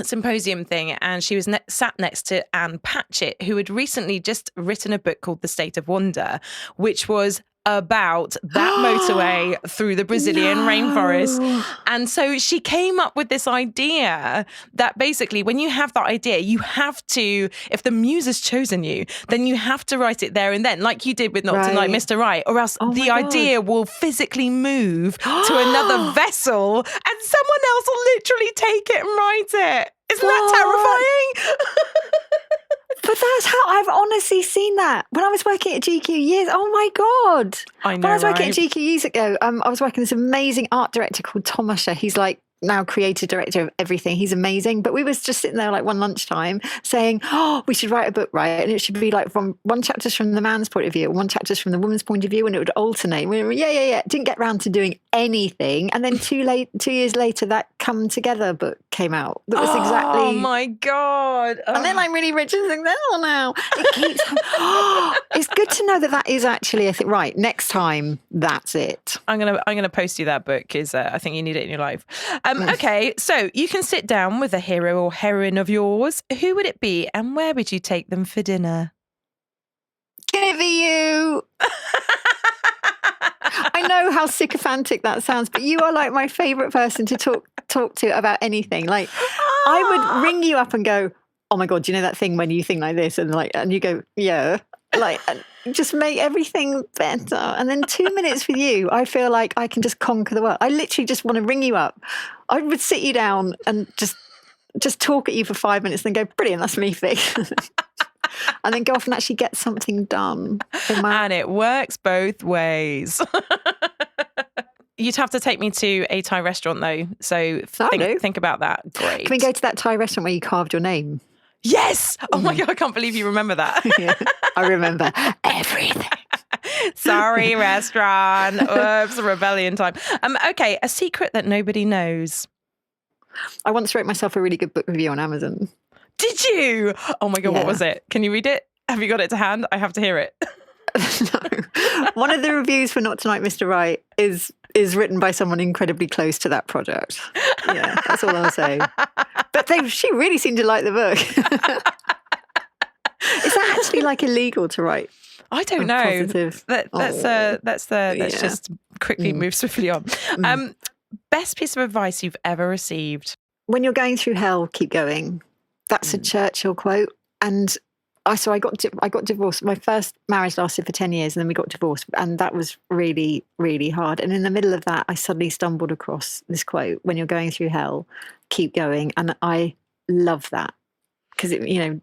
symposium thing, and she was sat next to Anne Patchett, who had recently just written a book called The State of Wonder, which was about that motorway through the Brazilian rainforest. And so she came up with this idea that basically when you have that idea, you have to, if the muse has chosen you, then you have to write it there and then, like you did with Not Tonight, Mr. Right, or else the idea will physically move to another vessel and someone else will literally take it and write it. Isn't that terrifying? But that's how I've honestly seen that. When I was working at GQ years, oh my God. I know, when I was working right? at GQ years ago, I was working with this amazing art director called Tom Usher. He's like now creative director of everything. He's amazing. But we was just sitting there like one lunchtime saying, oh, we should write a book, right? And it should be like from one chapter's from the man's point of view, one chapter's from the woman's point of view, and it would alternate. We were, yeah. Didn't get round to doing anything. And then 2 years later, that Come Together book came out. That was exactly. Oh my God. And then I'm really rich and successful now. It keeps. It's good to know that is actually a thing. Right, next time, that's it. I'm gonna post you that book because I think you need it in your life. Okay, so you can sit down with a hero or heroine of yours. Who would it be, and where would you take them for dinner? Can it be you? I know how sycophantic that sounds, but you are like my favourite person to talk to about anything. Like, I would ring you up and go, "Oh my God, do you know that thing when you think like this?" And you go, "Yeah." Like, just make everything better. And then 2 minutes with you, I feel like I can just conquer the world. I literally just want to ring you up. I would sit you down and just talk at you for 5 minutes and then go, "Brilliant, that's me fixed." And then go off and actually get something done. And it works both ways. You'd have to take me to a Thai restaurant though. So think about that. Great. Can we go to that Thai restaurant where you carved your name? Yes. Oh my God, I can't believe you remember that. Yeah, I remember everything. Sorry, restaurant. Oops, rebellion time. Okay, a secret that nobody knows. I once wrote myself a really good book review on Amazon. Did you? Oh my God, What was it? Can you read it? Have you got it to hand? I have to hear it. No. One of the reviews for Not Tonight, Mr. Right is written by someone incredibly close to that project. Yeah, that's all I'll say. But she really seemed to like the book. Is that actually like illegal to write? I don't know. Positive? Let's just quickly move swiftly on. Best piece of advice you've ever received? When you're going through hell, keep going. That's a Churchill quote. And I got divorced. My first marriage lasted for 10 years and then we got divorced. And that was really, really hard. And in the middle of that, I suddenly stumbled across this quote, when you're going through hell, keep going. And I love that because,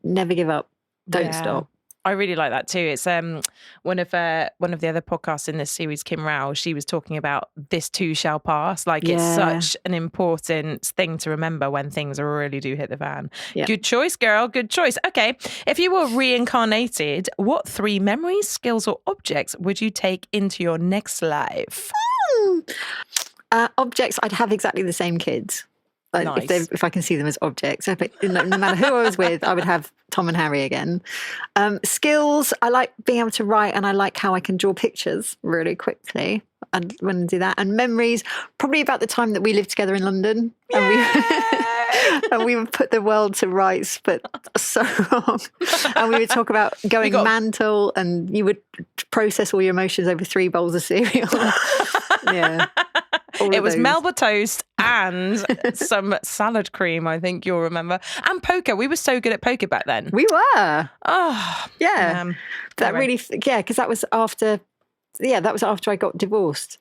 never give up. Don't stop. I really like that too. It's one of the other podcasts in this series, Kim Rao, she was talking about this too shall pass. Like it's such an important thing to remember when things really do hit the fan. Yeah. Good choice, girl. Good choice. Okay. If you were reincarnated, what 3 memories, skills or objects would you take into your next life? Objects, I'd have exactly the same kids. Nice. If I can see them as objects. No matter who I was with, I would have Tom and Harry again. Skills, I like being able to write and I like how I can draw pictures really quickly. I'd want to do that. And memories, probably about the time that we lived together in London. And we would put the world to rights, but so wrong. And we would talk about going mental and you would process all your emotions over 3 bowls of cereal. Yeah. It was those. Melba toast and some salad cream, I think you'll remember. And poker. We were so good at poker back then. We were. Oh, yeah. That anyway. really, because that was after I got divorced.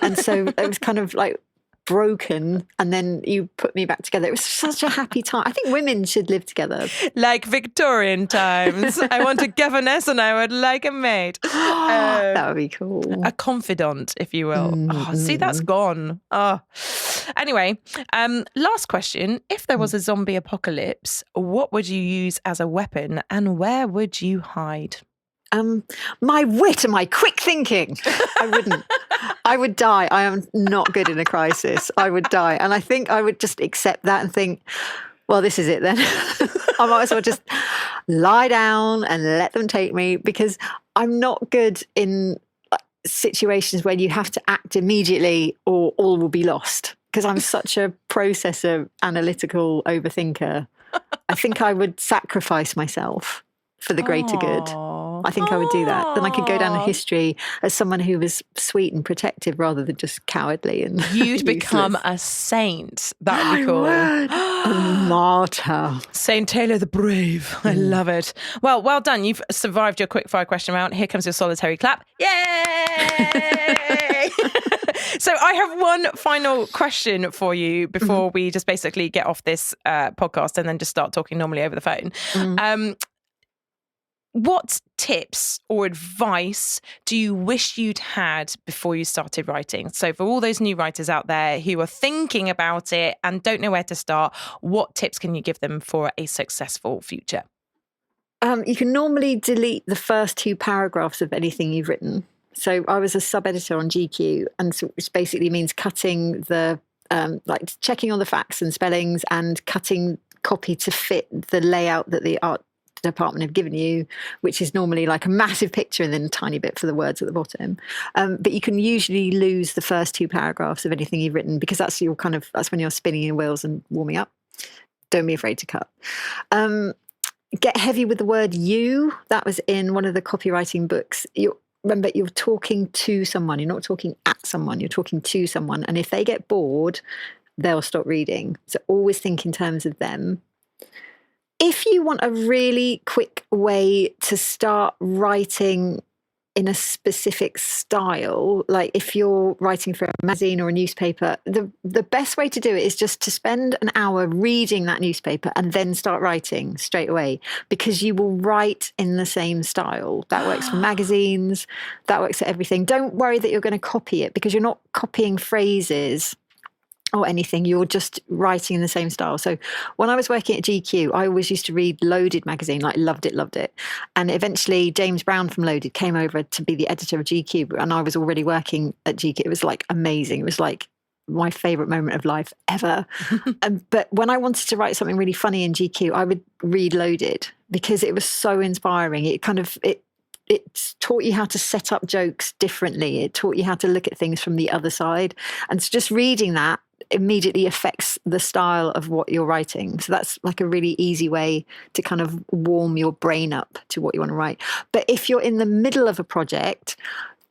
And so it was kind of like broken, and then you put me back together. It was such a happy time. I think women should live together. Like Victorian times. I want a governess and I would like a maid. That would be cool. A confidant, if you will. See, that's gone. Anyway, last question. If there was a zombie apocalypse, what would you use as a weapon and where would you hide? My wit and my quick thinking. I wouldn't. I would die. I am not good in a crisis. I would die. And I think I would just accept that and think, well, this is it then. I might as well just lie down and let them take me, because I'm not good in situations where you have to act immediately or all will be lost, because I'm such a processor, analytical overthinker. I think I would sacrifice myself for the greater good. I think I would do that. Then I could go down in history as someone who was sweet and protective rather than just cowardly and You'd become a saint. That would be cool. A martyr. Saint Taylor the Brave. I love it. Well done. You've survived your quickfire question round. Here comes your solitary clap. Yay! So I have one final question for you before we just basically get off this podcast and then just start talking normally over the phone. What tips or advice do you wish you'd had before you started writing? So for all those new writers out there who are thinking about it and don't know where to start, what tips can you give them for a successful future? You can normally delete the first 2 paragraphs of anything you've written. So I was a sub-editor on GQ, and so, which basically means cutting the, like checking all the facts and spellings and cutting copy to fit the layout that the art department have given you, which is normally like a massive picture and then a tiny bit for the words at the bottom. But you can usually lose the first 2 paragraphs of anything you've written, because that's when you're spinning your wheels and warming up. Don't be afraid to cut. Get heavy with the word you. That was in one of the copywriting books. Remember, you're talking to someone. You're not talking at someone. You're talking to someone. And if they get bored, they'll stop reading. So always think in terms of them. If you want a really quick way to start writing in a specific style, like if you're writing for a magazine or a newspaper, the best way to do it is just to spend an hour reading that newspaper and then start writing straight away, because you will write in the same style. That works for magazines, that works for everything. Don't worry that you're going to copy it, because you're not copying phrases or anything, you're just writing in the same style. So when I was working at GQ, I always used to read Loaded magazine, like loved it. And eventually James Brown from Loaded came over to be the editor of GQ, and I was already working at GQ. It was like amazing. It was like my favourite moment of life ever. But when I wanted to write something really funny in GQ, I would read Loaded, because it was so inspiring. It taught you how to set up jokes differently. It taught you how to look at things from the other side. And so just reading that immediately affects the style of what you're writing. So that's like a really easy way to kind of warm your brain up to what you want to write. But if you're in the middle of a project,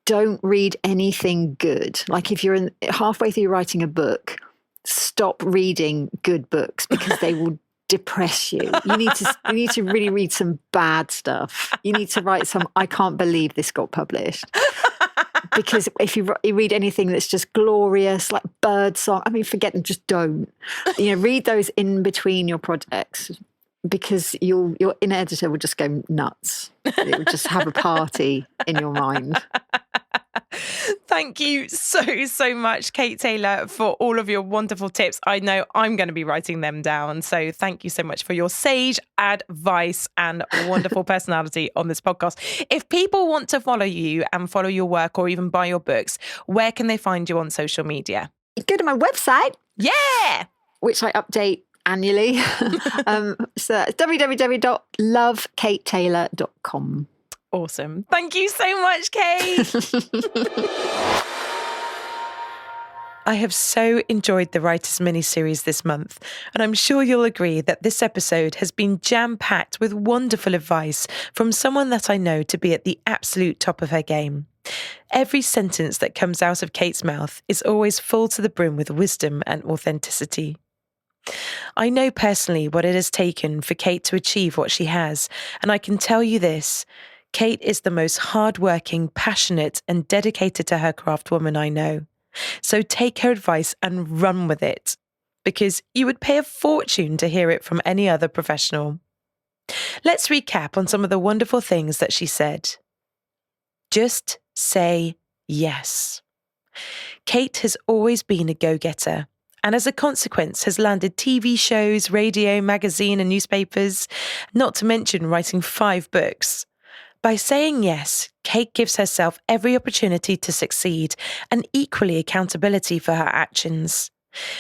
don't read anything good. Like if you're halfway through writing a book, stop reading good books, because they will depress you. You need to really read some bad stuff. You need to write some, I can't believe this got published. Because if you read anything that's just glorious, like Birdsong, I mean, forget them, just don't. Read those in between your projects, because your inner editor will just go nuts. It will just have a party in your mind. Thank you so much, Kate Taylor, for all of your wonderful tips. I know I'm going to be writing them down. So thank you so much for your sage advice and wonderful personality on this podcast. If people want to follow you and follow your work or even buy your books, where can they find you on social media? Go to my website. Yeah! Which I update annually. So www.lovekatetaylor.com. Awesome. Thank you so much, Kate. I have so enjoyed the Writers Mini-series this month, and I'm sure you'll agree that this episode has been jam-packed with wonderful advice from someone that I know to be at the absolute top of her game. Every sentence that comes out of Kate's mouth is always full to the brim with wisdom and authenticity. I know personally what it has taken for Kate to achieve what she has, and I can tell you this: Kate is the most hardworking, passionate, and dedicated to her craft woman I know. So take her advice and run with it, because you would pay a fortune to hear it from any other professional. Let's recap on some of the wonderful things that she said. Just say yes. Kate has always been a go-getter, and as a consequence has landed TV shows, radio, magazine and newspapers, not to mention writing 5 books. By saying yes, Kate gives herself every opportunity to succeed and equally accountability for her actions.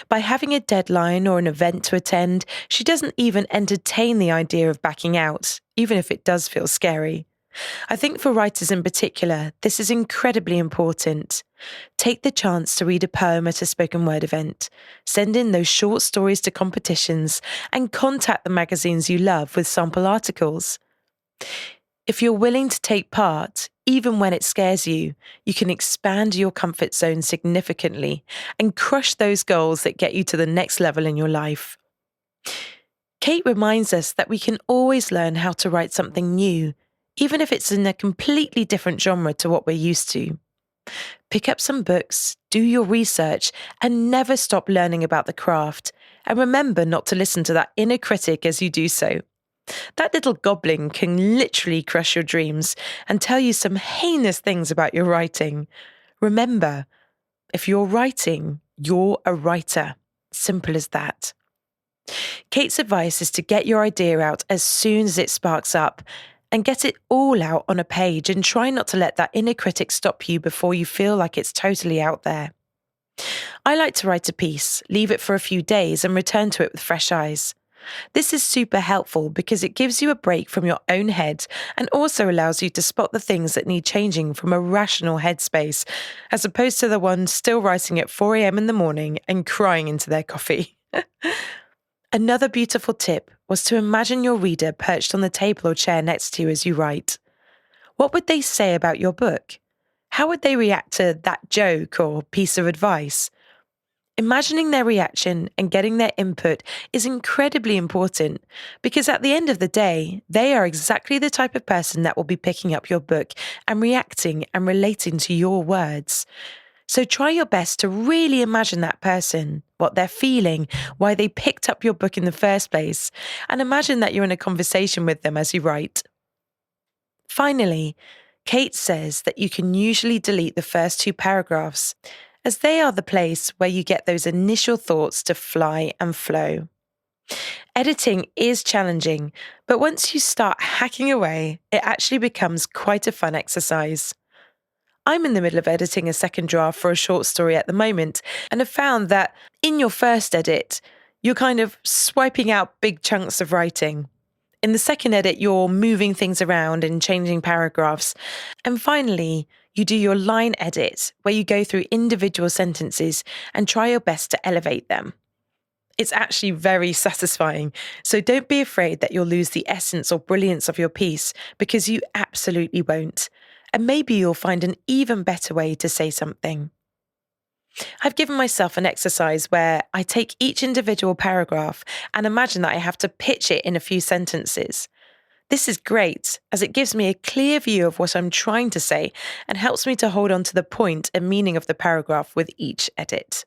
By having a deadline or an event to attend, she doesn't even entertain the idea of backing out, even if it does feel scary. I think for writers in particular, this is incredibly important. Take the chance to read a poem at a spoken word event, send in those short stories to competitions, and contact the magazines you love with sample articles. If you're willing to take part, even when it scares you, you can expand your comfort zone significantly and crush those goals that get you to the next level in your life. Kate reminds us that we can always learn how to write something new, even if it's in a completely different genre to what we're used to. Pick up some books, do your research, and never stop learning about the craft. And remember not to listen to that inner critic as you do so. That little goblin can literally crush your dreams and tell you some heinous things about your writing. Remember, if you're writing, you're a writer. Simple as that. Kate's advice is to get your idea out as soon as it sparks up and get it all out on a page, and try not to let that inner critic stop you before you feel like it's totally out there. I like to write a piece, leave it for a few days and return to it with fresh eyes. This is super helpful because it gives you a break from your own head and also allows you to spot the things that need changing from a rational headspace, as opposed to the one still writing at 4 a.m. in the morning and crying into their coffee. Another beautiful tip was to imagine your reader perched on the table or chair next to you as you write. What would they say about your book? How would they react to that joke or piece of advice? Imagining their reaction and getting their input is incredibly important because at the end of the day, they are exactly the type of person that will be picking up your book and reacting and relating to your words. So try your best to really imagine that person, what they're feeling, why they picked up your book in the first place, and imagine that you're in a conversation with them as you write. Finally, Kate says that you can usually delete the first 2 paragraphs, as they are the place where you get those initial thoughts to fly and flow. Editing is challenging, but once you start hacking away, it actually becomes quite a fun exercise. I'm in the middle of editing a second draft for a short story at the moment, and have found that in your first edit, you're kind of swiping out big chunks of writing. In the second edit, you're moving things around and changing paragraphs. And finally, you do your line edit, where you go through individual sentences and try your best to elevate them. It's actually very satisfying, so don't be afraid that you'll lose the essence or brilliance of your piece, because you absolutely won't. And maybe you'll find an even better way to say something. I've given myself an exercise where I take each individual paragraph and imagine that I have to pitch it in a few sentences. This is great, as it gives me a clear view of what I'm trying to say and helps me to hold on to the point and meaning of the paragraph with each edit.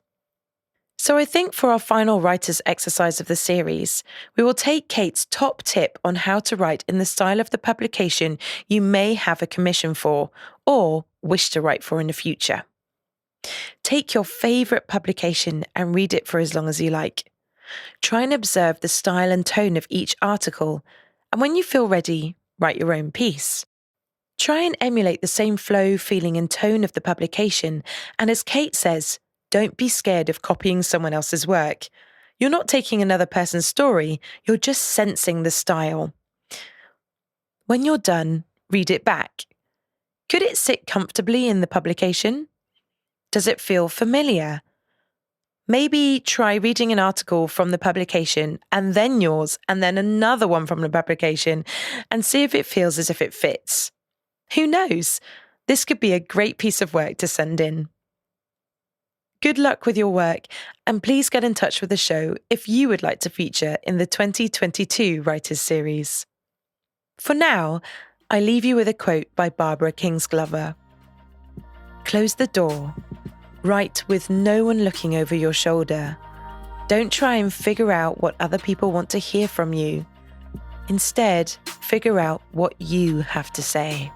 So I think for our final writer's exercise of the series, we will take Kate's top tip on how to write in the style of the publication you may have a commission for or wish to write for in the future. Take your favourite publication and read it for as long as you like. Try and observe the style and tone of each article, and when you feel ready, write your own piece. Try and emulate the same flow, feeling and tone of the publication, and as Kate says, don't be scared of copying someone else's work. You're not taking another person's story, you're just sensing the style. When you're done, read it back. Could it sit comfortably in the publication? Does it feel familiar? Maybe try reading an article from the publication and then yours and then another one from the publication and see if it feels as if it fits. Who knows? This could be a great piece of work to send in. Good luck with your work, and please get in touch with the show if you would like to feature in the 2022 Writers Series. For now, I leave you with a quote by Barbara Kingsglover. Close the door. Write with no one looking over your shoulder. Don't try and figure out what other people want to hear from you. Instead, figure out what you have to say.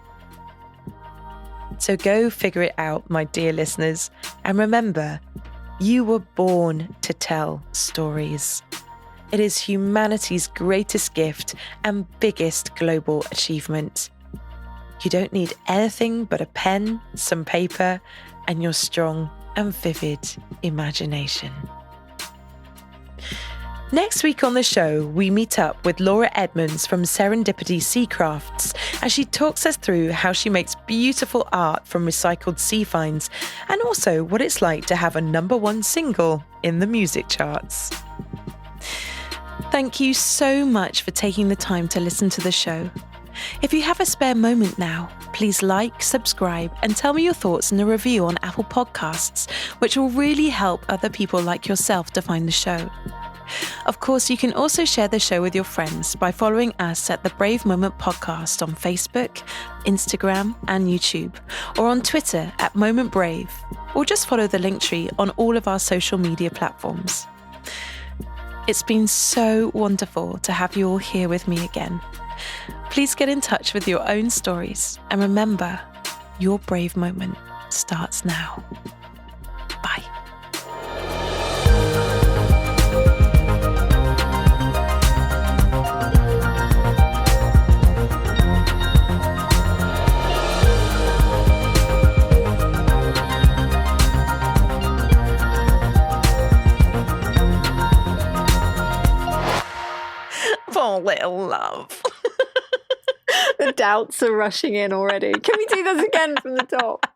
So go figure it out, my dear listeners. And remember, you were born to tell stories. It is humanity's greatest gift and biggest global achievement. You don't need anything but a pen, some paper, and your strong and vivid imagination. Next week on the show, we meet up with Laura Edmonds from Serendipity Sea Crafts as she talks us through how she makes beautiful art from recycled sea finds and also what it's like to have a #1 single in the music charts. Thank you so much for taking the time to listen to the show. If you have a spare moment now, please like, subscribe, and tell me your thoughts in a review on Apple Podcasts, which will really help other people like yourself to find the show. Of course, you can also share the show with your friends by following us at the Brave Moment Podcast on Facebook, Instagram, and YouTube, or on Twitter at Moment Brave, or just follow the Linktree on all of our social media platforms. It's been so wonderful to have you all here with me again. Please get in touch with your own stories, and remember, your brave moment starts now. Bye. Oh, little love. The doubts are rushing in already. Can we do this again from the top?